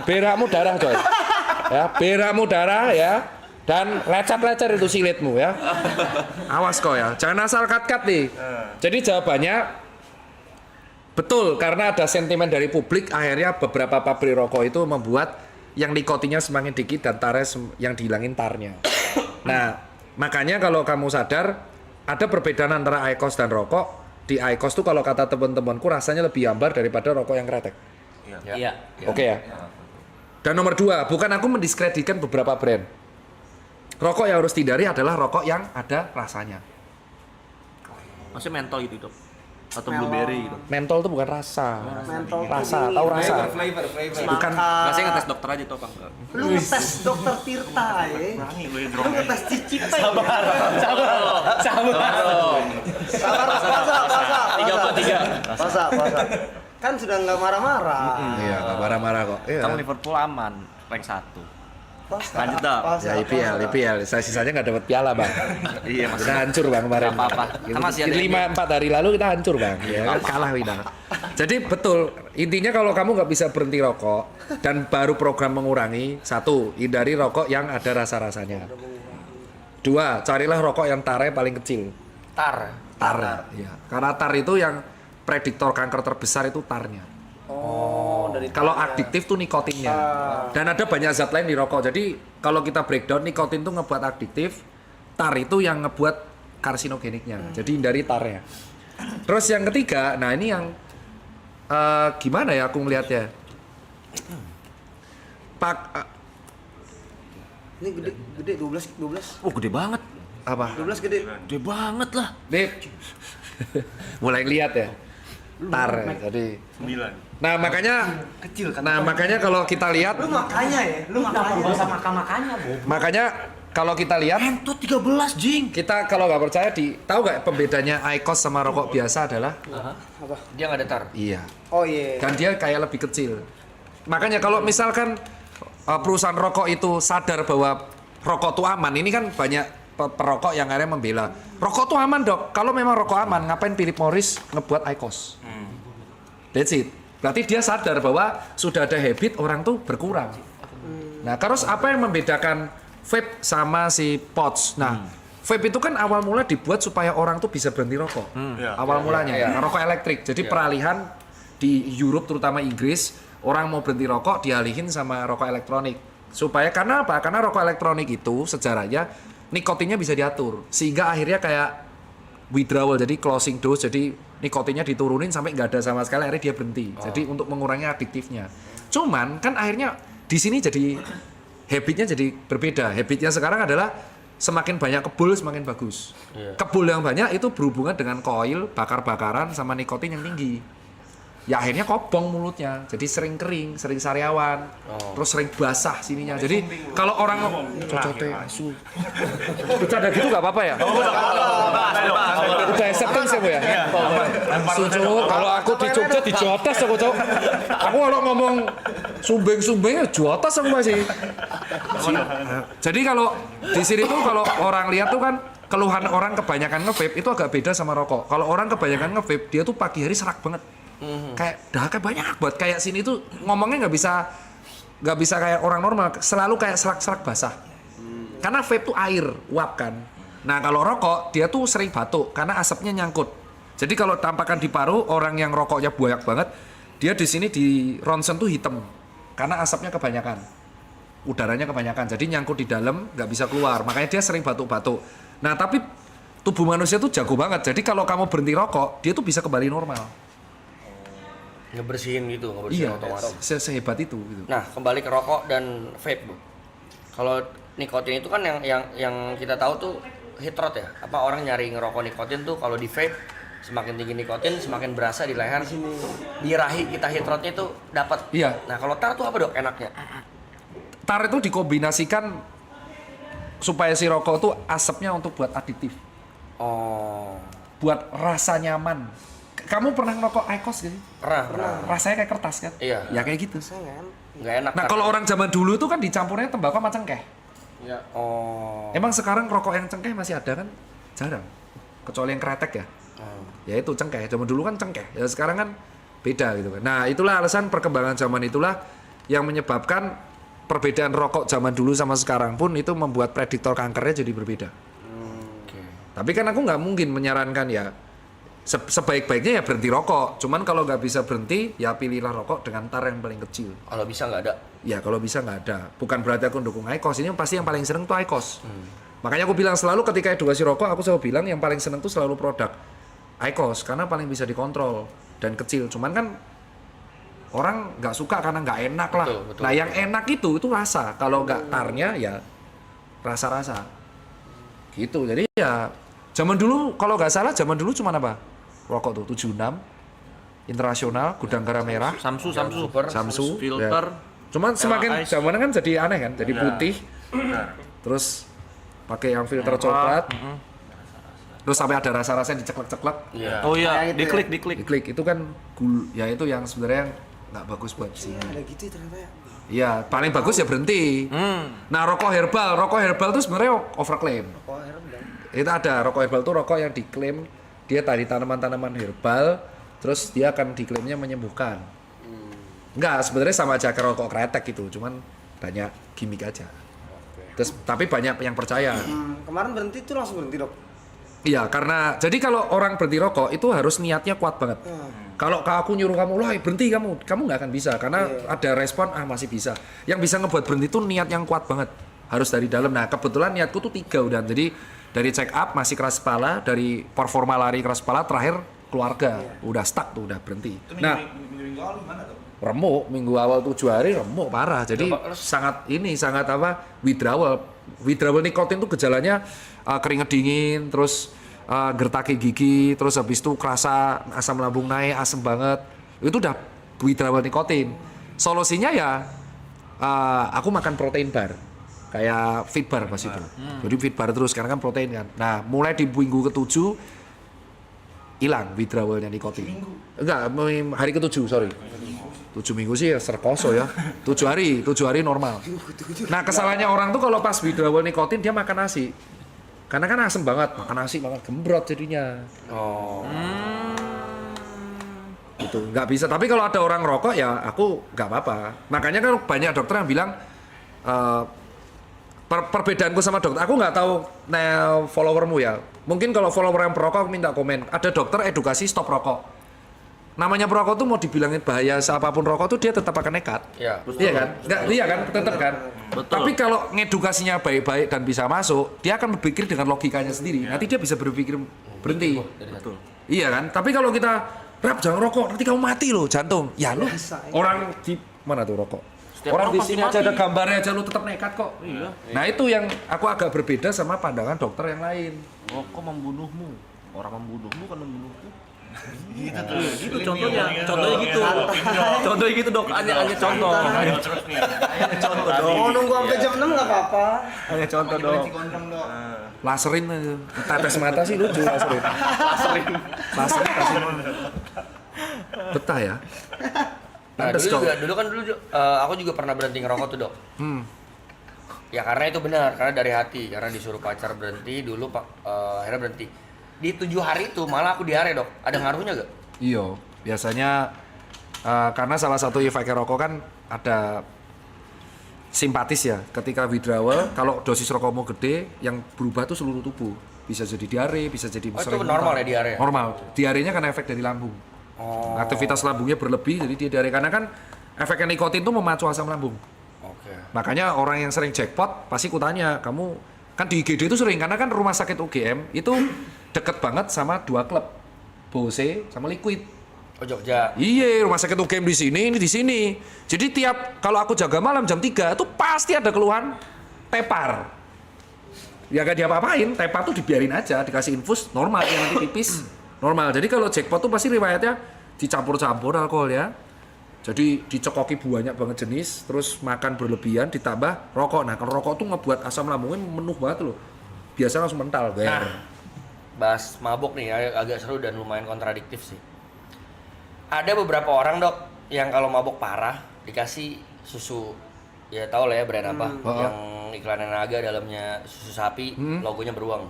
Berakmu darah coy. Berakmu darah ya. Dan lecet-lecet itu silitmu ya. Awas kok ya. Jangan asal cut-cut nih. Jadi jawabannya betul karena ada sentimen dari publik akhirnya beberapa pabrik rokok itu membuat yang nikotinnya semakin dikit dan tarnya yang dihilangin tarnya. Nah, makanya kalau kamu sadar ada perbedaan antara IQOS dan rokok. Di IQOS tuh kalau kata teman-temanku rasanya lebih hambar daripada rokok yang kretek. Iya. Oke ya. Dan nomor 2, bukan aku mendiskreditkan beberapa brand. Rokok yang harus dihindari adalah rokok yang ada rasanya. Maksudnya mentol gitu dok? Atau blueberry gitu? Mentol tuh bukan rasa. Mentol Rasa, tahu rasa? Flavor. Bukan. Nggak, saya ngetes dokter aja tuh bang. Lu tes dokter Tirta ya. Berani gue ya Lu drone. tes cicip Sabar. Puasa. Kan sudah nggak marah-marah. Iya, nggak marah-marah kok. Iya. Kan Liverpool aman, rank 1. Puasa. Lanjut, Dok. Puasa. Ya IPL. Saya sisanya nggak dapat piala bang. Iya Kita hancur bang kemarin. Nggak apa-apa. Kan masih ada 5-4 hari lalu kita hancur bang. Ya kan kalah kita. Jadi betul. Intinya kalau kamu nggak bisa berhenti rokok dan baru program mengurangi, 1, hindari rokok yang ada rasa-rasanya. 2, carilah rokok yang tarnya paling kecil. Tar. Iya. Karena tar itu yang prediktor kanker terbesar itu tarnya. Kalau adiktif tuh nikotinnya. Dan ada banyak zat lain di rokok. Jadi kalau kita breakdown, nikotin tuh ngebuat adiktif, tar itu yang ngebuat karsinogeniknya. Jadi hindari tarnya. Terus yang ketiga, nah ini yang gimana ya aku ngelihatnya? Ini gede 12. Oh gede banget. Apa? 12 gede. Gede banget lah. Dip. Mulai lihat ya. Tar ya. Jadi 9. nah makanya kecil kan. Nah, makanya kalau kita lihat Lu makanya makanya kalau kita lihat Itu 13 jing. kita kalau nggak percaya tahu nggak pembedanya IQOS sama rokok biasa adalah Dia nggak ada tar. iya. Oh iya. Dan dia kayak lebih kecil. Makanya kalau misalkan perusahaan rokok itu sadar bahwa rokok itu aman, ini kan banyak perokok yang akhirnya membela. Rokok itu aman dok. Kalau memang rokok aman, ngapain Philip Morris ngebuat IQOS? That's it. Berarti dia sadar bahwa sudah ada habit orang tuh berkurang. Nah, terus apa yang membedakan vape sama si pods? Nah, vape itu kan awal mula dibuat supaya orang tuh bisa berhenti rokok. Awal mulanya rokok elektrik. Jadi peralihan di Europe terutama Inggris, orang mau berhenti rokok dialihin sama rokok elektronik. Supaya karena apa? Karena rokok elektronik itu sejarahnya nikotinnya bisa diatur. Sehingga akhirnya kayak withdrawal, jadi closing dose, jadi nikotinnya diturunin sampai nggak ada sama sekali, akhirnya dia berhenti. Jadi untuk mengurangi adiktifnya. Cuman kan akhirnya di sini jadi habitnya jadi berbeda. Habitnya sekarang adalah semakin banyak kebul semakin bagus. Kebul yang banyak itu berhubungan dengan koil, bakar-bakaran sama nikotin yang tinggi. Ya akhirnya kopong mulutnya, jadi sering kering, sering sariawan, terus sering basah sininya. Jadi kalau orang cocote asu, bercanda gitu nggak apa-apa ya? Udah acceptance ya bu ya? Sucu, kalau aku di Jogja di Jotas aku cok. Aku kalau ngomong sumbeng-sumbeng ya Jotas aku masih. Jadi kalau di sini tuh kalau orang lihat tuh kan keluhan orang kebanyakan nge-vape itu agak beda sama rokok. Kalau orang kebanyakan nge-vape dia tuh pagi hari serak banget. Kayak dahaknya banyak buat kayak sini tuh ngomongnya nggak bisa kayak orang normal, selalu kayak serak-serak basah. Karena vape tuh air uap kan. Nah kalau rokok dia tuh sering batuk karena asapnya nyangkut. Jadi kalau tampakan di paru orang yang rokoknya banyak banget, dia di sini di ronsen tuh hitam karena asapnya kebanyakan, udaranya kebanyakan. Jadi nyangkut di dalam nggak bisa keluar. Makanya dia sering batuk-batuk. Nah tapi tubuh manusia tuh jago banget. Jadi kalau kamu berhenti rokok, dia tuh bisa kembali normal. Ngebersihin Iya, otomatis. sehebat itu gitu. Nah, kembali ke rokok dan vape, Bu. Kalau nikotin itu kan yang kita tahu tuh heat rot ya. Apa orang nyari ngerokok nikotin tuh kalau di vape semakin tinggi nikotin semakin berasa di leher. Di rahi kita heat rotnya itu dapat. Iya. Nah, kalau tar tuh apa dok enaknya? Tar itu dikombinasikan supaya si rokok tuh asapnya untuk buat adiktif. Oh. Buat rasa nyaman. Kamu pernah ngerokok IQOS gak sih? Pernah. Rasanya kayak kertas kan? Iya. Ya kayak gitu. Nggak enak. Nah kalau orang zaman dulu itu kan dicampurnya tembakau sama cengkeh. Iya. Oh. Emang sekarang rokok yang cengkeh masih ada kan? Jarang. Kecuali yang kretek ya. Ya itu cengkeh. Zaman dulu kan cengkeh. Ya sekarang kan beda gitu kan. Nah itulah alasan perkembangan zaman itulah yang menyebabkan perbedaan rokok zaman dulu sama sekarang pun itu membuat prediktor kankernya jadi berbeda. Tapi kan aku nggak mungkin menyarankan ya sebaik-baiknya ya berhenti rokok. Cuman kalau nggak bisa berhenti ya pilihlah rokok dengan tar yang paling kecil. Kalau bisa nggak ada. Ya kalau bisa nggak ada. Bukan berarti aku dukung IQOS. Ini pasti yang paling seneng tuh IQOS. Makanya aku bilang selalu ketika edukasi rokok aku selalu bilang yang paling seneng tuh selalu produk IQOS karena paling bisa dikontrol dan kecil. Cuman kan orang nggak suka karena nggak enak lah. Betul, nah yang enak itu rasa. Kalau nggak tarnya ya rasa-rasa. Gitu. Jadi ya zaman dulu kalau nggak salah zaman dulu cuman apa? Rokok tuh 76 Internasional, Gudang Garam Merah, Samsu, ya. filter. Cuman semakin Ice. zaman kan jadi aneh kan, jadi Iya. putih. Terus pakai yang filter coklat. Terus sampai ada rasa-rasa yang diceklek-ceklek. Iya. Oh iya, Kayak gitu diklik. Diklik itu kan ya itu yang sebenarnya nggak bagus buat singa. Ada gitu ternyata ya. Iya, paling bagus ya berhenti. Nah, rokok herbal tuh sebenarnya overklaim. Oh, herbal. Itu ada rokok herbal tuh rokok yang diklaim dia tadi tanaman-tanaman herbal, terus dia akan diklaimnya menyembuhkan. Enggak, sebenarnya sama aja kayak rokok kretek gitu, cuman banyak gimmick aja. Terus tapi banyak yang percaya. Kemarin berhenti tuh langsung berhenti dok. Iya, karena jadi kalau orang berhenti rokok itu harus niatnya kuat banget. Kalau aku nyuruh kamu, lah berhenti kamu nggak akan bisa karena ada respon masih bisa. Yang bisa ngebuat berhenti itu niat yang kuat banget, harus dari dalam. Nah kebetulan niatku tuh 3 udah, jadi dari check up masih keras kepala, dari performa lari keras kepala, terakhir keluarga udah stuck tuh udah berhenti. Nah minggu awal gimana tuh? remuk minggu awal 7 hari remuk parah, jadi sangat withdrawal nikotin tuh gejalanya keringet dingin, terus gertaki gigi, terus habis itu kerasa asam lambung naik, asam banget, itu udah withdrawal nikotin. Solusinya ya aku makan protein bar kayak fit bar pas itu, jadi fit bar terus karena kan protein kan. Nah mulai di minggu ke-7 hilang withdrawalnya nikotin. Enggak, hari ke-7 sorry. 7 minggu sih ya serkoso ya. 7 hari normal. Nah kesalahannya orang tuh kalau pas withdrawal nikotin dia makan nasi. Karena kan asem banget, makan nasi makan gembrot jadinya. Oh. Gitu, nggak bisa. Tapi kalau ada orang rokok ya aku nggak apa-apa. Makanya kan banyak dokter yang bilang perbedaanku sama dokter, aku nggak tahu followermu ya. Mungkin kalau follower yang perokok aku minta komen. Ada dokter edukasi stop rokok. Namanya perokok tuh mau dibilangin bahaya apapun rokok tuh dia tetap akan nekat. Iya. Iya kan? Iya kan? Tetap kan? Betul. Tapi kalau ngedukasinya baik-baik dan bisa masuk, dia akan berpikir dengan logikanya sendiri. Nanti dia bisa berpikir berhenti. Betul. Iya kan? Tapi kalau kita rap jangan rokok, nanti kamu mati loh jantung. Ya lu orang di mana tuh rokok? Orang di sini aja ada gambarnya aja lu tetap nekat kok. Iya. Nah itu yang aku agak berbeda sama pandangan dokter yang lain. Rokok membunuhmu. Orang membunuhmu kan membunuhku. Gitu Contohnya gitu. Contohnya gitu dok. Hanya contoh. Terus nih. Contoh dong. Mau nunggu sampai jam 6 nggak apa-apa. Hanya contoh dong. Laserin aja. Tetes mata sih lucu laserin. Laserin kasih betah ya. Nah, Pantes, dulu Dok. juga aku juga pernah berhenti ngerokok tuh, Dok. Ya karena itu benar, karena dari hati, karena disuruh pacar berhenti dulu akhirnya berhenti. Di 7 hari itu malah aku diare, Dok. Ada ngaruhnya gak? Iya, biasanya karena salah satu efek rokok kan ada simpatis ya. Ketika withdrawal, kalau dosis rokokmu gede, yang berubah tuh seluruh tubuh. Bisa jadi diare, bisa jadi Oh, itu sering normal muntah. ya diare? Normal. Diarenya karena efek dari lambung. Aktivitas lambungnya berlebih, jadi dia diare. Karena kan efek nikotin tuh memacu asam lambung. Oke. Makanya orang yang sering jackpot pasti kutanya, kamu kan di IGD itu sering karena kan rumah sakit UGM itu deket banget sama 2 klub, Bose sama Liquid. Oh, Jogja. Iya, rumah sakit UGM di sini, ini di sini. Jadi tiap kalau aku jaga malam jam 3 itu pasti ada keluhan tepar. Ya gak diapa-apain, tepar tuh dibiarin aja, dikasih infus normal ya nanti pipis normal. Jadi kalau jackpot tuh pasti riwayatnya dicampur-campur alkohol ya. Jadi dicekoki banyak banget jenis, terus makan berlebihan ditambah rokok. Nah, kalau rokok tuh ngebuat asam lambungnya menuh banget loh. Biasa langsung mental, Nah, bahas mabuk nih agak seru dan lumayan kontradiktif sih. Ada beberapa orang, Dok, yang kalau mabuk parah dikasih susu, ya tau lah ya brand apa, yang iklannya naga dalamnya susu sapi, logonya beruang.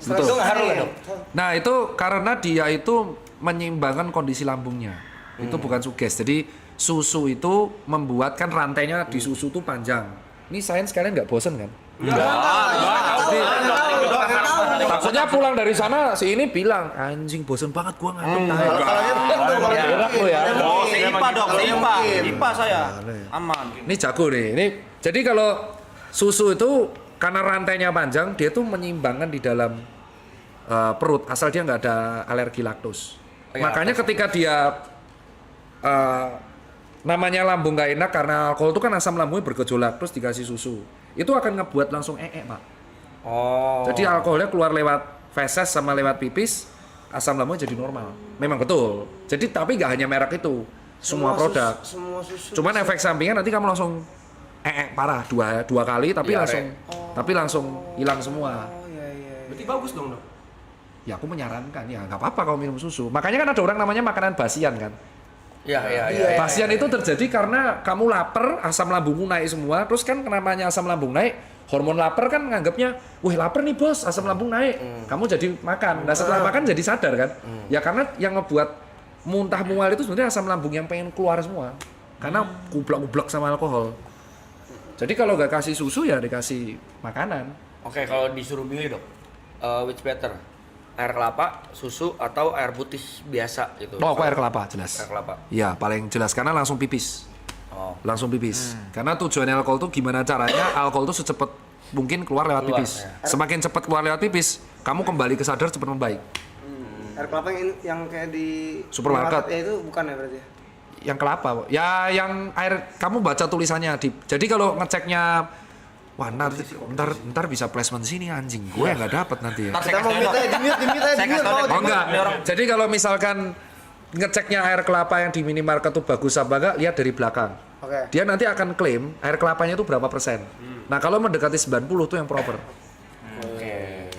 Betul. Itu ngaruh nggak, Dok? Nah, itu karena dia itu menyeimbangkan kondisi lambungnya. Itu bukan suges. Jadi susu itu membuat kan rantainya di susu tuh panjang. Ini sains kalian nggak bosen kan? Takutnya pulang dari sana si ini bilang anjing bosen banget gua ngantuk. Enak lo ya. Oh, IPA dong, IPA saya. Aman. Ini jago nih. Ini jadi kalau susu itu karena rantainya panjang, dia tuh menyeimbangkan di dalam perut asal dia nggak ada alergi laktos. Makanya ketika dia namanya lambung nggak enak karena alkohol itu kan asam lambungnya bergejolak terus dikasih susu, itu akan ngebuat langsung Pak. Oh. Jadi alkoholnya keluar lewat feses sama lewat pipis, asam lambungnya jadi normal. Memang betul. Jadi tapi nggak hanya merek itu, semua produk. Semua susu. Cuman efek sampingnya nanti kamu langsung parah dua kali tapi langsung hilang semua. Oh iya. Berarti bagus dong, Dok. Ya aku menyarankan ya nggak apa-apa kalau minum susu. Makanya kan ada orang namanya makanan basian kan. Iya. Basian itu terjadi karena kamu lapar, asam lambungmu naik semua. Terus kan namanya asam lambung naik, hormon lapar kan nganggapnya, wih lapar nih bos, asam lambung naik. Kamu jadi makan. Nah setelah makan jadi sadar kan. Ya karena yang ngebuat muntah mual itu sebenarnya asam lambung yang pengen keluar semua. Karena kublak-kublak sama alkohol. Jadi kalau nggak kasih susu ya dikasih makanan. Oke, kalau disuruh milih, Dok, which better? Air kelapa, susu, atau air putih biasa gitu? Oh, aku air kelapa jelas. Air kelapa. Iya, paling jelas karena langsung pipis. Oh. Langsung pipis. Karena tujuannya alkohol tuh gimana caranya alkohol tuh secepat mungkin keluar lewat pipis. Ya. Semakin cepat keluar lewat pipis, kamu kembali ke sadar cepat membaik. Air kelapa yang kayak di Supermarket. Ya itu bukan ya berarti. Yang kelapa, ya yang air kamu baca tulisannya di. Jadi kalau ngeceknya wah ntar bisa placement sini anjing gue nggak dapat nanti ya. Kita mau minta di-mute Oh enggak. Jadi kalau misalkan ngeceknya air kelapa yang di minimarket tuh bagus apa enggak, lihat dari belakang. Oke. Dia nanti akan klaim air kelapanya itu berapa persen. Nah kalau mendekati 90 tuh yang proper.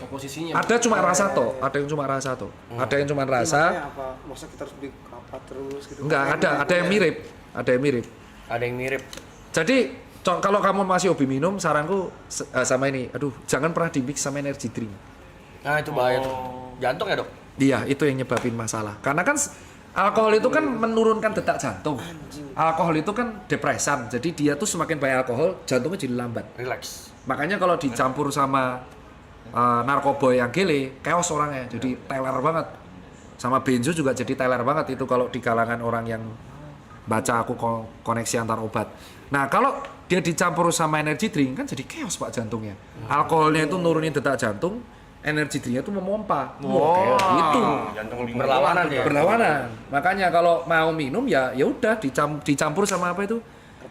Komposisinya. Ada cuma rasa toh, ada yang cuma rasa toh. Ada yang cuma rasa. Apa? Maksudnya kita harus beli kelapa terus gitu. Enggak, ada yang mirip. Ada yang mirip. Ada yang mirip. Jadi kalau kamu masih hobi minum, saranku sama ini, aduh jangan pernah di mix sama energy drink. Nah, itu bahaya tuh. Jantung ya, Dok? Iya, itu yang nyebabin masalah. Karena kan alkohol itu kan menurunkan detak jantung. Alkohol itu kan depresan. Jadi dia tuh semakin banyak alkohol, jantungnya jadi lambat. Relax. Makanya kalau dicampur sama narkoba yang gele, chaos orangnya. Jadi teler banget. Sama benzo juga jadi teler banget itu kalau di kalangan orang yang baca aku koneksi antar obat. Nah, kalau dia dicampur sama energy drink kan jadi chaos Pak jantungnya. Alkoholnya itu nurunin detak jantung, energi drinknya tuh memompa. Kayak gitu. Jantung bingung. Berlawanan ya. Berlawanan. Makanya kalau mau minum ya udah dicampur sama apa itu?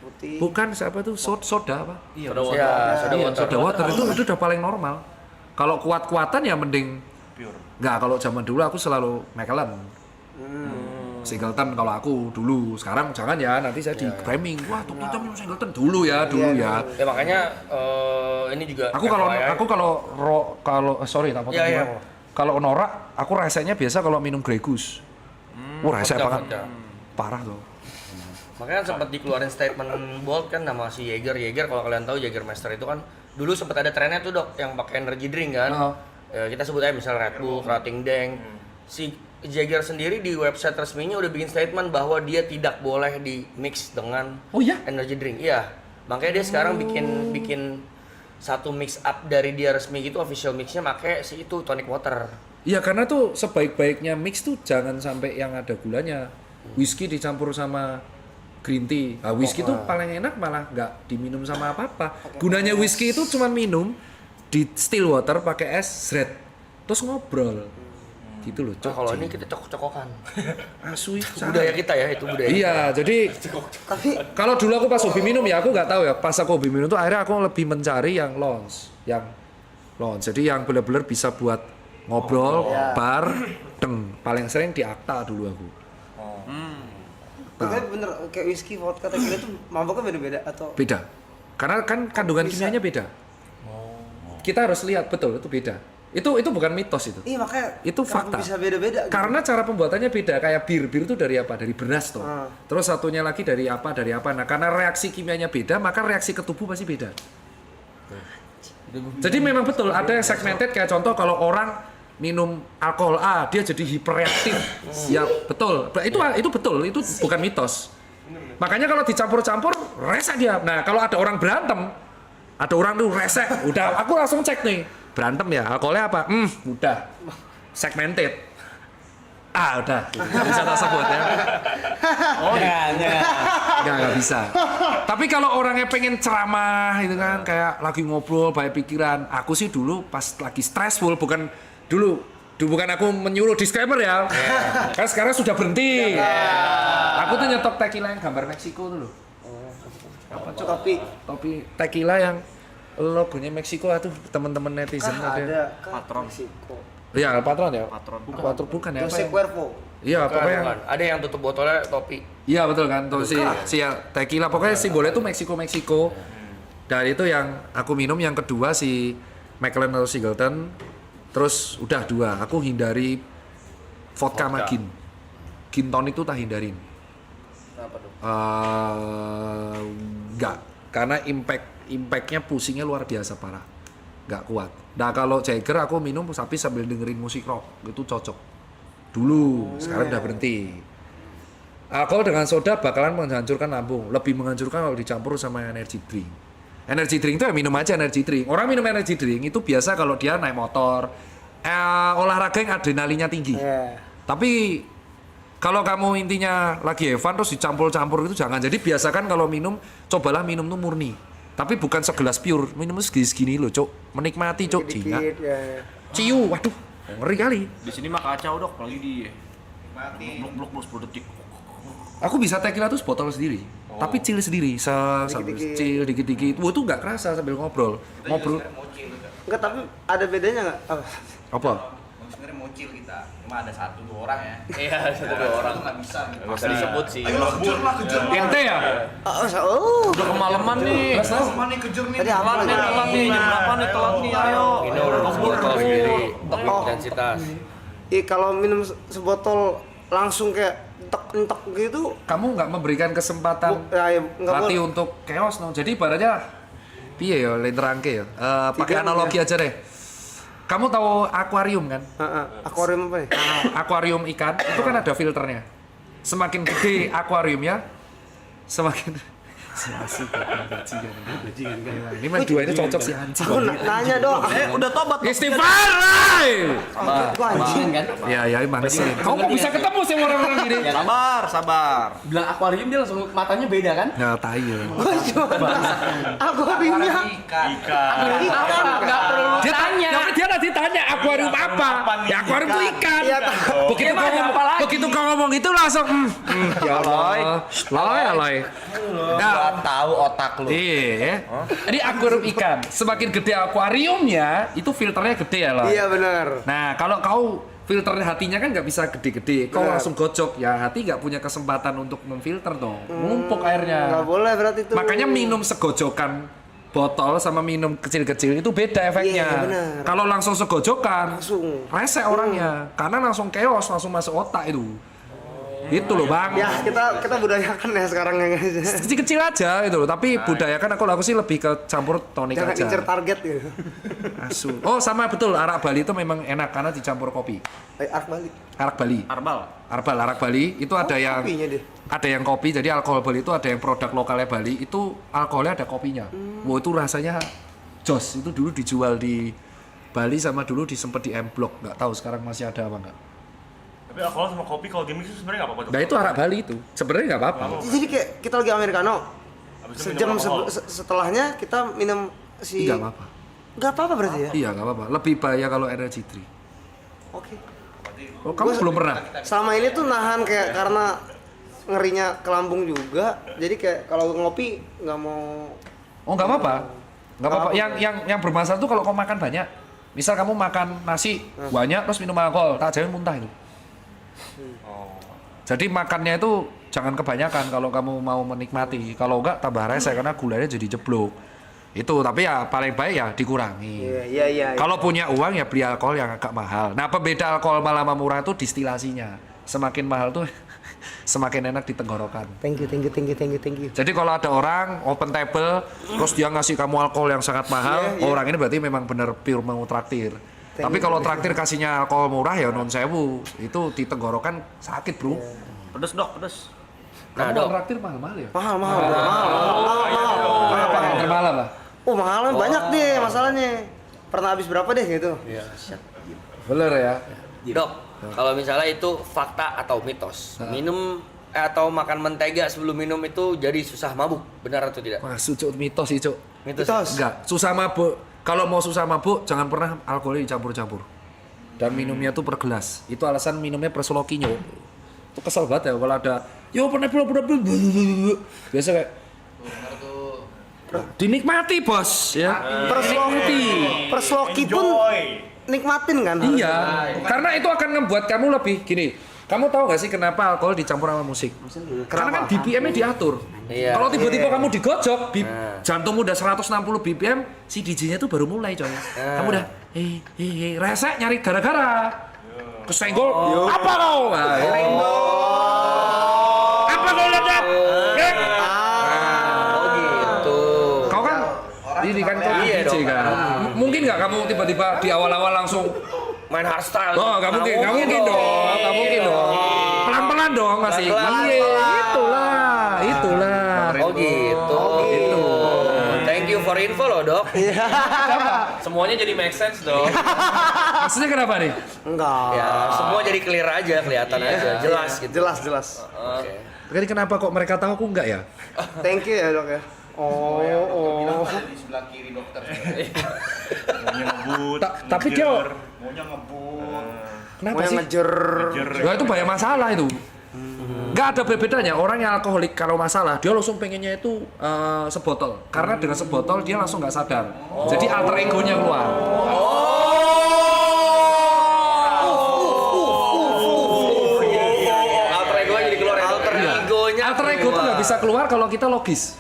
Putih. Bukan siapa itu soda apa? Ya, Iya, soda water itu udah paling normal. Kalau kuat-kuatan ya mending Pure. Enggak, kalau zaman dulu aku selalu Macallan. Singleton kalau aku dulu. Sekarang jangan ya, nanti saya di framing. Wah, tuh kita minum Singleton dulu ya, ya. Ya makanya ini juga Aku kalau sorry tak potong. Iya, iya. Kalau norak, aku rasanya biasa kalau minum Grey Goose. Wah, rasanya banget. vodka. Parah tuh. Makanya sempat dikeluarin statement bold kan nama si Jaeger kalau kalian tahu Jagermeister itu kan dulu sempat ada trennya tuh dok yang pakai energy drink kan. Oh. Kita sebut aja misalnya Red Bull, Krating Deng. Si Jaeger sendiri di website resminya udah bikin statement bahwa dia tidak boleh di mix dengan Oh iya? energy drink. Iya. Makanya dia sekarang bikin satu mix up dari dia resmi gitu, official mixnya pakai si itu tonic water. Iya, karena tuh sebaik-baiknya mix tuh jangan sampai yang ada gulanya. Whisky dicampur sama green tea. Nah, whisky tuh paling enak malah nggak diminum sama apa-apa. Gunanya whisky itu cuma minum di still water pakai es red. Terus ngobrol. Gitu loh, Nah, kalau ini kita cokok-cokokan. Asui. Budaya kita ya, itu budaya. Iya, jadi kalau dulu aku pas hobi minum ya aku nggak tahu ya. Pas aku hobi minum tuh akhirnya aku lebih mencari yang lounge. Jadi yang benar-benar bisa buat ngobrol, bar, paling sering di Akta dulu aku. Tapi bener kayak whisky, vodka, tequila tuh maboknya beda-beda atau Beda. Karena kan kandungan kimianya beda. Kita harus lihat betul itu beda. Itu bukan mitos itu. Iya makanya Itu kenapa fakta. bisa beda-beda gitu? Karena cara pembuatannya beda. Kayak bir itu dari apa? Dari beras toh. Terus satunya lagi dari apa? Nah, karena reaksi kimianya beda, maka reaksi ke tubuh pasti beda. Jadi memang betul ada yang segmented kayak contoh kalau orang minum alkohol A dia jadi hiperreaktif. Ya betul. Itu betul. Itu bukan mitos. Makanya kalau dicampur-campur resek dia. Nah, kalau ada orang berantem, ada orang tuh resek, udah aku langsung cek nih. Berantem ya, alkoholnya apa? Udah. Segmented. Udah. Nggak bisa tak sebut ya. Oh, nggak bisa. Tapi kalau orangnya pengen ceramah gitu kan, kayak lagi ngobrol, banyak pikiran. Aku sih dulu pas lagi stressful, bukan aku menyuruh disclaimer ya. Kan sekarang sudah berhenti. Aku tuh nyetok tequila yang gambar Meksiko tuh loh. Apa topi tequila yang logonya Meksiko tuh teman-teman netizen ada Patron. Meksiko. Iya, patron ya. Patron. Bukan ya. Jose Cuervo. Iya, pokoknya. Bukan. Ada yang tutup botolnya topi. Iya betul kan, tuh si tequila pokoknya simbolnya tuh Meksiko. Dan itu yang aku minum, yang kedua si Macallan atau Singleton. Terus udah 2, aku hindari vodka sama gin. Gin tonic tuh tak hindarin. Kenapa dong? Enggak, karena impactnya pusingnya luar biasa parah. Nggak kuat. Nah kalau Jaeger aku minum tapi sambil dengerin musik rock, itu cocok. Dulu, sekarang udah berhenti. Alkohol dengan soda bakalan menghancurkan lambung, lebih menghancurkan kalau dicampur sama energy drink. Energy drink itu ya minum aja energy drink. Orang minum energy drink itu biasa kalau dia naik motor, olahraga yang adrenalinnya tinggi. Tapi kalau kamu intinya lagi have fun terus dicampur-campur itu jangan. Jadi biasakan kalau minum, cobalah minum tuh murni. Tapi bukan segelas pure, minum segini-segini loh, Cok. Menikmati, Cok. Jinga. Ciu, waduh, ngeri kali. Di sini mah kacau dok, apalagi di blok 10 detik. Aku bisa tequila tuh botol sendiri, tapi chill sendiri, sambil chill dikit-dikit. Wah itu nggak kerasa sambil ngobrol. Enggak, tapi ada bedanya nggak? Apa? Sebenarnya mocil kita, cuma ada 1-2 orang ya. Iya, 1-2 orang. Nggak bisa. Nggak usah disebut sih. Kejur lah. Ente ya? Udah kemalaman nih. Mana nih kejur nih? Tadi apa Telat nih, nih? telat nih. Jam berapa nih? Telat nih, ayo. Minum botol sendiri, intensitas. Kalau minum sebotol langsung kayak entek gitu, Kamu nggak memberikan kesempatan nggak latih boleh. untuk chaos, no. Jadi ibaratnya, piye ya, lain terangke ya. Pakai Tidak, analogi aja deh. Kamu tahu akuarium kan? Akuarium apa ya? Akuarium ikan itu kan ada filternya. Semakin gede akuariumnya, semakin Ini main dua ini cocok sih anjing. Aku nanya dong. Udah tobat. Istighfar, Rai. Gua anjing kan. Ya emang sih. Kamu kok bisa ketemu sih sama orang-orang gini? Sabar, sabar. Bilang akuarium dia langsung matanya beda kan? Ya tai ya. Gua cuma akuariumnya. Ikan. Enggak perlu Dia tanya. Dia tadi tanya akuarium apa? Ya akuarium itu ikan. Iya, tahu. Begitu kau ngomong itu langsung ya Allah. Loy. Nggak tahu otak lu. Iya. Jadi akuarium ikan. Semakin gede akuariumnya, itu filternya gede ya loh. Iya benar. Nah kalau kau filternya hatinya kan nggak bisa gede-gede, kau langsung gocok ya hati nggak punya kesempatan untuk memfilter dong, numpuk airnya. Nggak boleh berarti itu. Makanya minum segojokan botol sama minum kecil-kecil itu beda efeknya. Iya, benar. Kalau langsung segojokan, Langsung. rese orangnya, karena langsung chaos, langsung masuk otak itu. Itu loh bang. Ya kita budayakan ya sekarang ya guys. Kecil-kecil aja itu loh, tapi budayakan aku sih lebih ke campur tonik Jangan aja. incer target gitu. Asu. Oh sama betul, arak Bali itu memang enak karena dicampur kopi. Ark balik. Arak Bali. Arak Bali itu ada yang Kopinya deh. ada yang kopi, jadi alkohol Bali itu ada yang produk lokalnya Bali itu alkoholnya ada kopinya. Wow itu rasanya jos. Itu dulu dijual di Bali sama dulu disempet di M Block, nggak tahu sekarang masih ada apa enggak. Tapi alkohol sama kopi kalau gimmick itu sebenarnya nggak apa-apa tuh. Nah itu arak Bali itu sebenarnya nggak apa-apa. Jadi kayak kita lagi americano. Habis itu Sejam minum alkohol. setelahnya kita minum si. Nggak apa-apa. Nggak apa-apa berarti ya? Iya nggak apa-apa. Lebih bahaya kalau energy drink. Oke. Oh kamu belum pernah? Selama ini tuh nahan kayak karena ngerinya ke lambung juga. Jadi kayak kalau ngopi nggak mau. Oh nggak apa-apa. Nggak apa-apa. Yang bermasalah tuh kalau kau makan banyak. Misal kamu makan nasi banyak terus minum alkohol, tak jamin muntah itu. Jadi makannya itu jangan kebanyakan kalau kamu mau menikmati. Kalau enggak tambah rese karena gulanya jadi jeblok. Itu tapi ya paling baik ya dikurangi. Iya. Kalau punya uang ya beli alkohol yang agak mahal. Nah pembeda alkohol mahal sama murah itu distilasinya. Semakin mahal tuh semakin enak di tenggorokan. Thank you. Jadi kalau ada orang open table terus dia ngasih kamu alkohol yang sangat mahal, orang ini berarti memang benar pure mau traktir. Tapi kalau traktir kasihnya alkohol murah ya non sewu, itu di tenggorokan sakit bro. Pedes dok, pedes. Kamu Dok. traktir mahal-mahal ya? Mahal. Apa yang termahal apa? Oh mahal banyak deh masalahnya. Pernah habis berapa deh gitu? Bener ya? Dok, kalau misalnya itu fakta atau mitos, minum atau makan mentega sebelum minum itu jadi susah mabuk, benar atau tidak? Wah, cuk mitos sih cuk. Mitos. Enggak, susah mabuk. Kalau mau susah mabuk, jangan pernah alkoholnya dicampur-campur. Dan minumnya tuh per gelas. Itu alasan minumnya per slokinya. Itu kesel banget ya kalau ada yo pernah biasa kayak dinikmati bos ya. Per sloki pun nikmatin kan? Iya, karena itu akan membuat kamu lebih gini. Kamu tahu gak sih kenapa alkohol dicampur sama musik? Karena kan BPM-nya diatur. Iya. Kalau tiba-tiba kamu digojok, jantungmu udah 160 BPM, si DJ-nya tuh baru mulai coy. Kamu udah resek nyari gara-gara. Kesenggol, apa kau? Apa kau ledak? Oh gitu. Kau kan ini kan kau Iya DJ dong. kan. Mungkin nggak kamu tiba-tiba di awal-awal langsung Main hardstyle. oh, nggak mungkin dong. Pelan-pelan dong masih. Iya, itulah. Oh gitu. Itu. Thank you for info loh dok. Semuanya jadi make sense dok. Maksudnya kenapa nih? Enggak. Ya semua jadi clear aja, kelihatan aja, jelas gitu. Jelas. Oke. Jadi kenapa kok mereka tahu aku enggak ya? Thank you ya dok ya. Oh. Di sebelah kiri dokter. Maunya ngebut. Tapi dia Maunya ngebut. kenapa Mau yang sih? ngejer. Ya itu banyak masalah itu. Nggak ada bedanya orang yang alkoholik kalau masalah dia langsung pengennya itu sebotol karena dengan sebotol dia langsung nggak sadar jadi alter egonya keluar. Alter ego jadi keluar alter egonya. Alter ego tuh nggak bisa keluar kalau kita logis.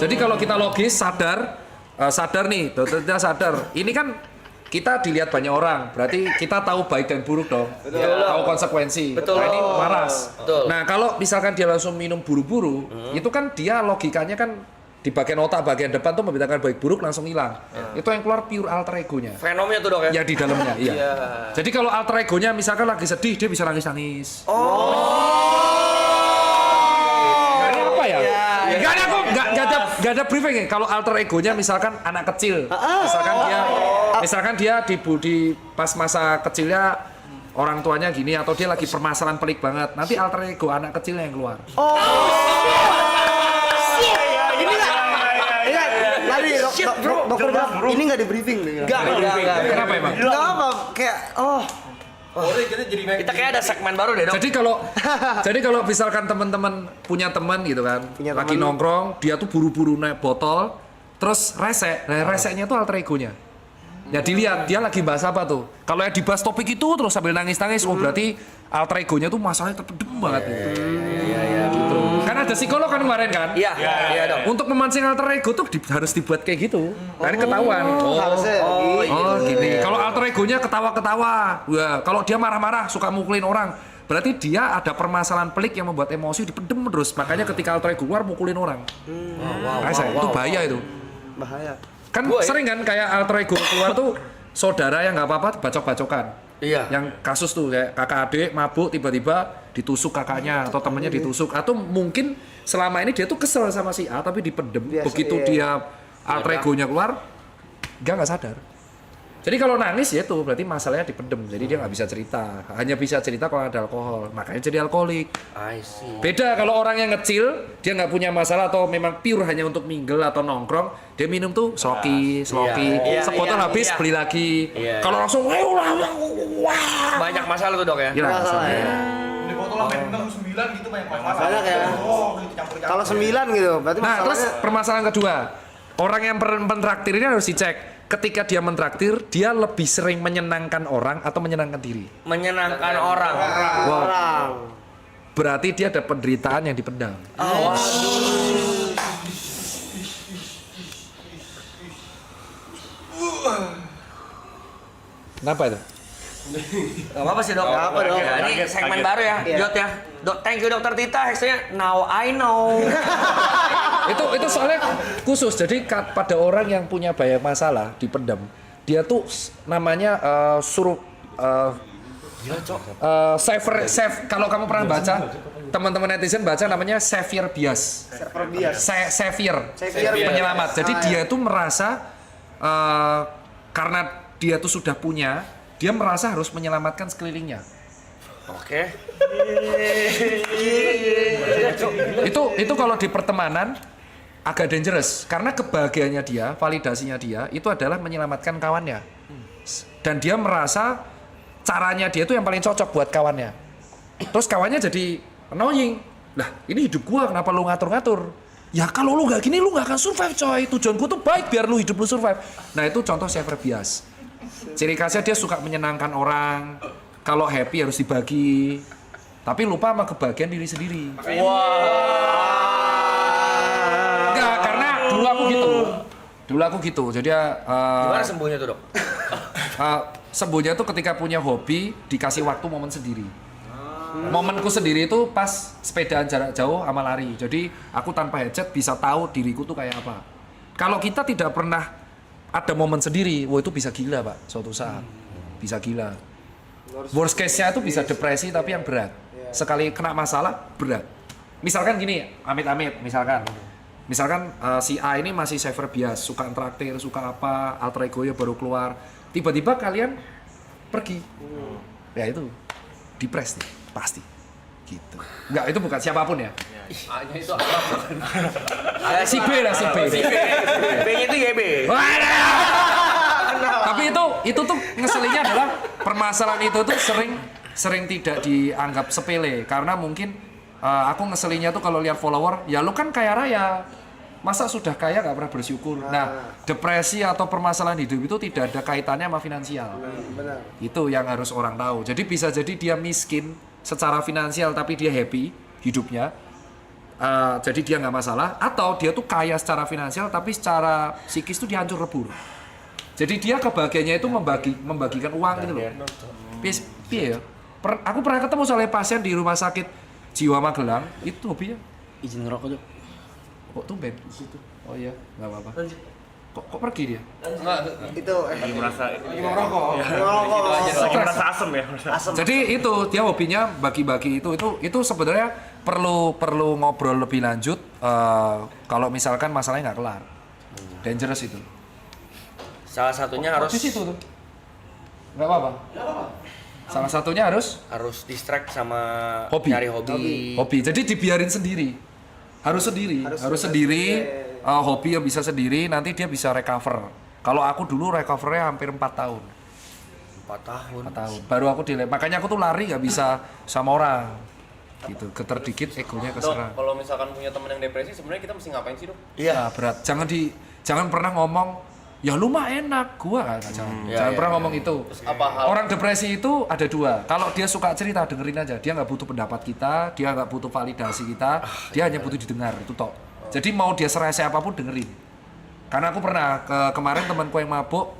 Jadi kalau kita logis sadar nih, kita sadar. Ini kan kita dilihat banyak orang, berarti kita tahu baik dan buruk dong. Tahu konsekuensi. Betul. Nah, ini waras. Betul. Nah, kalau misalkan dia langsung minum buru-buru, itu kan dia logikanya kan di bagian otak bagian depan tuh membedakan baik buruk langsung hilang. Itu yang keluar pure alter egonya. Fenomnya tuh dok ya. Ya di dalamnya, iya. Jadi kalau alter egonya misalkan lagi sedih, dia bisa nangis-nangis. Gak ada apa ya? Gak ada nggak ada briefing ya. Kalau alter egonya misalkan anak kecil, misalkan dia di pas masa kecilnya orang tuanya gini atau dia lagi permasalahan pelik banget, nanti alter ego anak kecilnya yang keluar. Dokter bilang, ini nggak di briefing nih. Enggak. Kenapa emang? Nggak apa, kayak Kita kayak ada segmen baru deh, Dok. Jadi kalau misalkan teman-teman punya teman gitu kan, Punya lagi teman. nongkrong, dia tuh buru-buru naik botol, terus resek. Nah, reseknya tuh alter egonya. Ya dilihat dia lagi bahas apa tuh. Kalau yang dibahas topik itu terus sambil nangis-nangis, oh berarti alter egonya tuh masalahnya terpendam banget gitu. Iya, gitu. Kan ada psikolog kan kemarin kan? Iya, Dok. Untuk memancing alter ego tuh harus dibuat kayak gitu. Nah, ini ketahuan. harusnya. Gini. Kalau alter egonya ketawa-ketawa. Wah, kalau dia marah-marah, suka mukulin orang, berarti dia ada permasalahan pelik yang membuat emosi dipendem terus. Makanya ketika alter ego keluar mukulin orang. Itu bahaya itu. Bahaya. Kan sering kan kayak alter ego keluar tuh saudara yang nggak apa-apa bacok-bacokan. Iya. Yang kasus tuh kayak kakak adik mabuk tiba-tiba ditusuk kakaknya atau temennya ditusuk atau mungkin selama ini dia tuh kesel sama si A tapi dipendem. Biasa, Begitu iya. dia alter egonya keluar dia nggak sadar. Jadi kalau nangis ya itu berarti masalahnya dipendem. Jadi dia nggak bisa cerita. Hanya bisa cerita kalau ada alkohol. Makanya jadi alkoholik. I see. Beda kalau orang yang ngecil, dia nggak punya masalah atau memang pure hanya untuk mingle atau nongkrong, dia minum tuh sloki, sebotol habis beli lagi. Iya, Kalau langsung, wah, Banyak masalah tuh, Dok ya. gila. Masalah ya. Di botol sampai 6 9 gitu banyak masalah. Banyak ya. Gitu campur-campur. Kalau 9 gitu, berarti Nah, terus masalahnya permasalahan kedua, orang yang mentraktir ini harus dicek. Ketika dia mentraktir, dia lebih sering menyenangkan orang atau menyenangkan diri. Menyenangkan orang. orang. Berarti dia ada penderitaan yang dipendam. Kenapa itu? Gak apa-apa sih, Dok. Gak apa, Dok. Ya, ini segmen baru ya, Iya. Jot ya. Dok, thank you Dokter Tita. Hashtagnya now I know. itu soalnya khusus. Jadi pada orang yang punya banyak masalah dipendam, dia tuh namanya kalau kamu pernah baca, teman-teman netizen baca namanya savior bias. Server bias. Savior Savior penyelamat. bias. Jadi Ah, dia itu merasa karena dia tuh sudah punya, dia merasa harus menyelamatkan sekelilingnya. Oke. Itu kalau di pertemanan agak dangerous karena kebahagiaannya dia, validasinya dia itu adalah menyelamatkan kawannya. Dan dia merasa caranya dia itu yang paling cocok buat kawannya. Terus kawannya jadi annoying. Lah, ini hidup gua kenapa lu ngatur-ngatur? Ya kalau lu nggak gini lu nggak akan survive coy. Tujuanku tuh baik biar lu hidup lu survive. Nah, itu contoh savior bias. Ciri khasnya dia suka menyenangkan orang. Kalau happy harus dibagi. Tapi lupa sama kebahagiaan diri sendiri. Enggak, karena dulu aku gitu. Jadi Gimana sembuhnya tuh, Dok? sembuhnya tuh ketika punya hobi dikasih waktu momen sendiri. Momenku sendiri itu pas sepedaan jarak jauh sama lari. Jadi aku tanpa headset bisa tahu diriku tuh kayak apa. Kalau kita tidak pernah ada momen sendiri, wah itu bisa gila Pak, suatu saat. Bisa gila. Worst case-nya itu bisa depresi tapi yang berat. Sekali kena masalah berat. Misalkan gini, amit-amit misalkan si A ini masih savior bias, suka traktir, suka apa, alter ego-nya baru keluar. Tiba-tiba kalian pergi. Ya itu depres nih, pasti. Gitu. Enggak, itu bukan siapapun ya. A-nya itu apa? Si B lah, si B. B-nya itu YB. Tapi itu tuh ngeselinnya adalah permasalahan itu tuh sering tidak dianggap sepele karena mungkin aku ngeselinnya tuh kalau lihat follower, ya lu kan kaya raya. Masa sudah kaya nggak pernah bersyukur. Nah, depresi atau permasalahan hidup itu tidak ada kaitannya sama finansial. Benar. Itu yang harus orang tahu. Jadi bisa jadi dia miskin secara finansial tapi dia happy hidupnya. Jadi dia nggak masalah. Atau dia tuh kaya secara finansial tapi secara psikis tuh dia hancur lebur. Jadi dia kebahagiaannya itu membagikan uang gitu loh. Piye ya? Aku pernah ketemu soalnya pasien di rumah sakit Jiwa Magelang, itu hobinya Izin ngerokok tuh. kok tumben di situ. Oh iya, nggak apa-apa. Kok pergi dia? Itu Lagi merasa ngerokok. lagi merasa asem ya. Jadi itu dia hobinya bagi-bagi itu sebenarnya perlu ngobrol lebih lanjut kalau misalkan masalahnya nggak kelar. Dangerous itu. Salah satunya harus Di situ tuh. Nggak apa-apa. Salah satunya harus distract sama Hobi. nyari hobi. hobi. Jadi dibiarin sendiri. Harus sendiri. Harus sendiri. Hobi yang bisa sendiri, nanti dia bisa recover. Kalau aku dulu recovernya hampir 4 tahun. 4 tahun. 4 tahun. Baru aku makanya aku tuh lari nggak bisa sama orang. Gitu. Getar dikit egonya keserang. Kalau misalkan punya teman yang depresi, sebenarnya kita mesti ngapain sih, Dok? Iya, berat. Jangan pernah ngomong, ya lu mah enak, gua kan. Jangan pernah ngomong itu. Apa hal? Orang depresi itu ada dua. Kalau dia suka cerita, dengerin aja. Dia nggak butuh pendapat kita, dia nggak butuh validasi kita, dia hanya butuh didengar, itu tok. Jadi mau dia serese apapun dengerin. Karena aku pernah kemarin temanku yang mabuk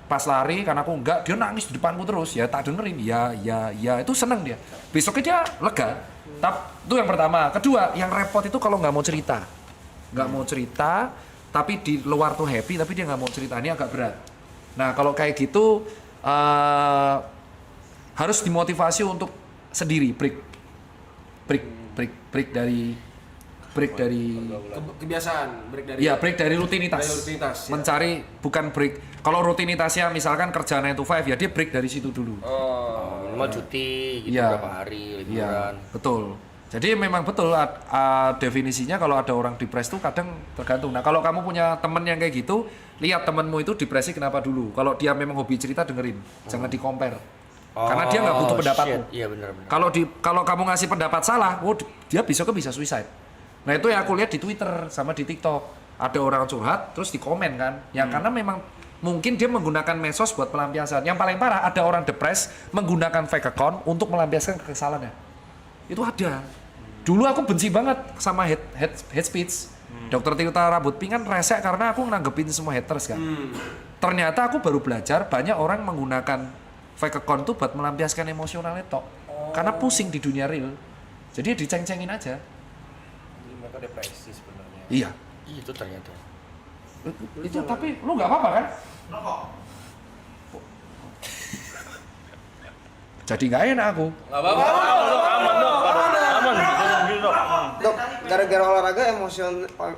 pas lari, karena aku enggak, dia nangis di depanku terus, ya tak dengerin, ya itu seneng dia. Besoknya dia lega. Itu yang pertama. Kedua, yang repot itu kalau nggak mau cerita. Nggak mau cerita, tapi di luar tuh happy, tapi dia nggak mau cerita, ini agak berat. Nah kalau kayak gitu harus dimotivasi untuk sendiri, break dari Kebiasaan, break dari iya, break dari rutinitas. Dari rutinitas, ya. Mencari bukan break. Kalau rutinitasnya misalkan kerja 9 to 5 ya dia break dari situ dulu. Minimal cuti gitu Iya. berapa hari liburan. Iya, betul. Jadi memang betul definisinya kalau ada orang depres tuh kadang tergantung. Nah, kalau kamu punya temen yang kayak gitu, lihat temenmu itu depresi kenapa dulu. Kalau dia memang hobi cerita dengerin, jangan di-compare. Karena dia nggak butuh pendapatmu. Iya benar-benar. Kalau kamu ngasih pendapat salah, dia besoknya bisa suicide. Nah itu yang aku lihat di Twitter sama di TikTok. Ada orang curhat terus di komen kan. Ya karena memang mungkin dia menggunakan medsos buat pelampiasan. Yang paling parah ada orang depres menggunakan fake account untuk melampiaskan kekesalannya. Itu ada. Dulu aku benci banget sama hate speech. Dokter Tirta Rambut Pink kan resek karena aku nanggepin semua haters kan. Ternyata aku baru belajar banyak orang menggunakan fake account tuh buat melampiaskan emosionalnya tok. Karena pusing di dunia real. Jadi diceng-cengin aja. Mereka depresi sebenarnya. Iya. Itu ternyata. Itu tapi lu nggak apa-apa kan? Jadi nggak enak aku. Nggak apa-apa. Aman, Dok. Aman. Dok. Dok, gara-gara olahraga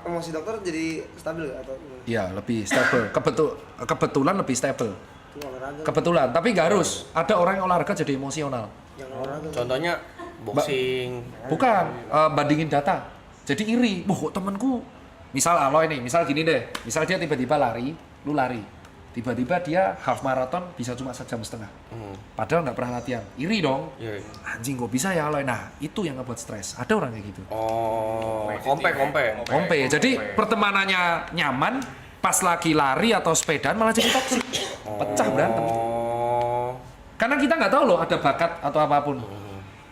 emosi dokter jadi stabil gak atau gimana? Iya, lebih stable. Kebetulan lebih stable. Itu olahraga Kebetulan, tapi nggak harus. Ada orang yang olahraga jadi emosional. yang olahraga. Contohnya boxing. Bukan, bandingin data. Jadi iri. Kok temenku, misal Aloy nih, misal gini deh. Misal dia tiba-tiba lari, lu lari. Tiba-tiba dia half marathon bisa cuma 1,5 jam. Padahal nggak pernah latihan. Iri dong. Iya. Anjing kok bisa ya Aloy. Nah, itu yang ngebuat stres. Ada orang kayak gitu. Oh, kompe. Jadi pertemanannya nyaman, pas lagi lari atau sepedaan malah jadi toksik. Pecah berantem. Oh. Karena kita nggak tahu loh ada bakat atau apapun.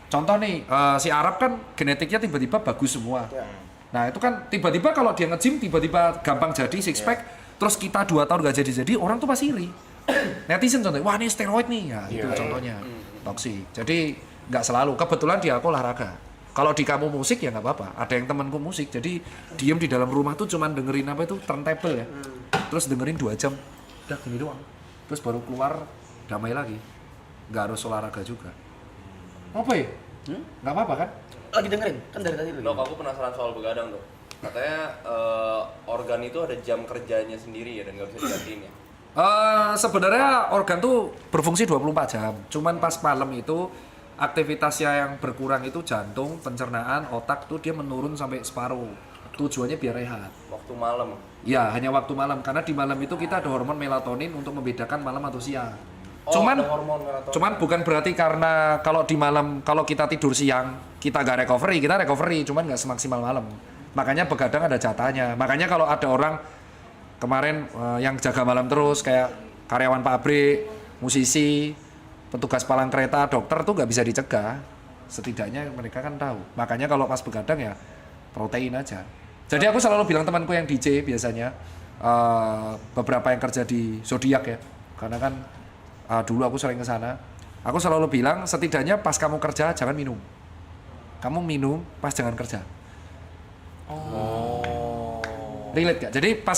Contoh nih, si Arab kan genetiknya tiba-tiba bagus semua. Nah itu kan tiba-tiba kalau dia nge-gym tiba-tiba gampang jadi six pack, terus kita 2 tahun nggak jadi-jadi, orang tuh pasti iri. Netizen contohnya, wah ini steroid nih, ya itu contohnya. Toksik. Jadi nggak selalu, kebetulan dia aku olahraga. Kalau di kamu musik ya nggak apa-apa, ada yang temanku musik, jadi diem di dalam rumah tuh cuman dengerin apa itu, turntable ya. Terus dengerin 2 jam, udah gini doang. Terus baru keluar, damai lagi. Nggak harus olahraga juga. Apa ya? Nggak apa-apa kan? Lagi dengerin, kan dari tadi Dok, aku penasaran soal begadang, Dok. Katanya organ itu ada jam kerjanya sendiri ya dan nggak bisa digantiin ya? Sebenarnya organ tuh berfungsi 24 jam. Cuman pas malam itu aktivitasnya yang berkurang itu jantung, pencernaan, otak tuh dia menurun sampai separuh. Tujuannya biar rehat. Waktu malam. Ya, hanya waktu malam karena di malam itu kita ada hormon melatonin untuk membedakan malam atau siang. Oh, Cuman ada hormon melatonin. Cuman bukan berarti karena kalau di malam kalau kita tidur siang kita nggak recovery, kita recovery, cuman nggak semaksimal malam. Makanya begadang ada jatahnya. Makanya kalau ada orang kemarin yang jaga malam terus kayak karyawan pabrik, musisi, petugas palang kereta, dokter tuh nggak bisa dicegah. Setidaknya mereka kan tahu. Makanya kalau pas begadang ya protein aja. Jadi aku selalu bilang temanku yang DJ biasanya beberapa yang kerja di Zodiac ya, karena kan dulu aku sering ke sana. Aku selalu bilang setidaknya pas kamu kerja jangan minum. Kamu minum pas jangan kerja. Relate gak? Jadi pas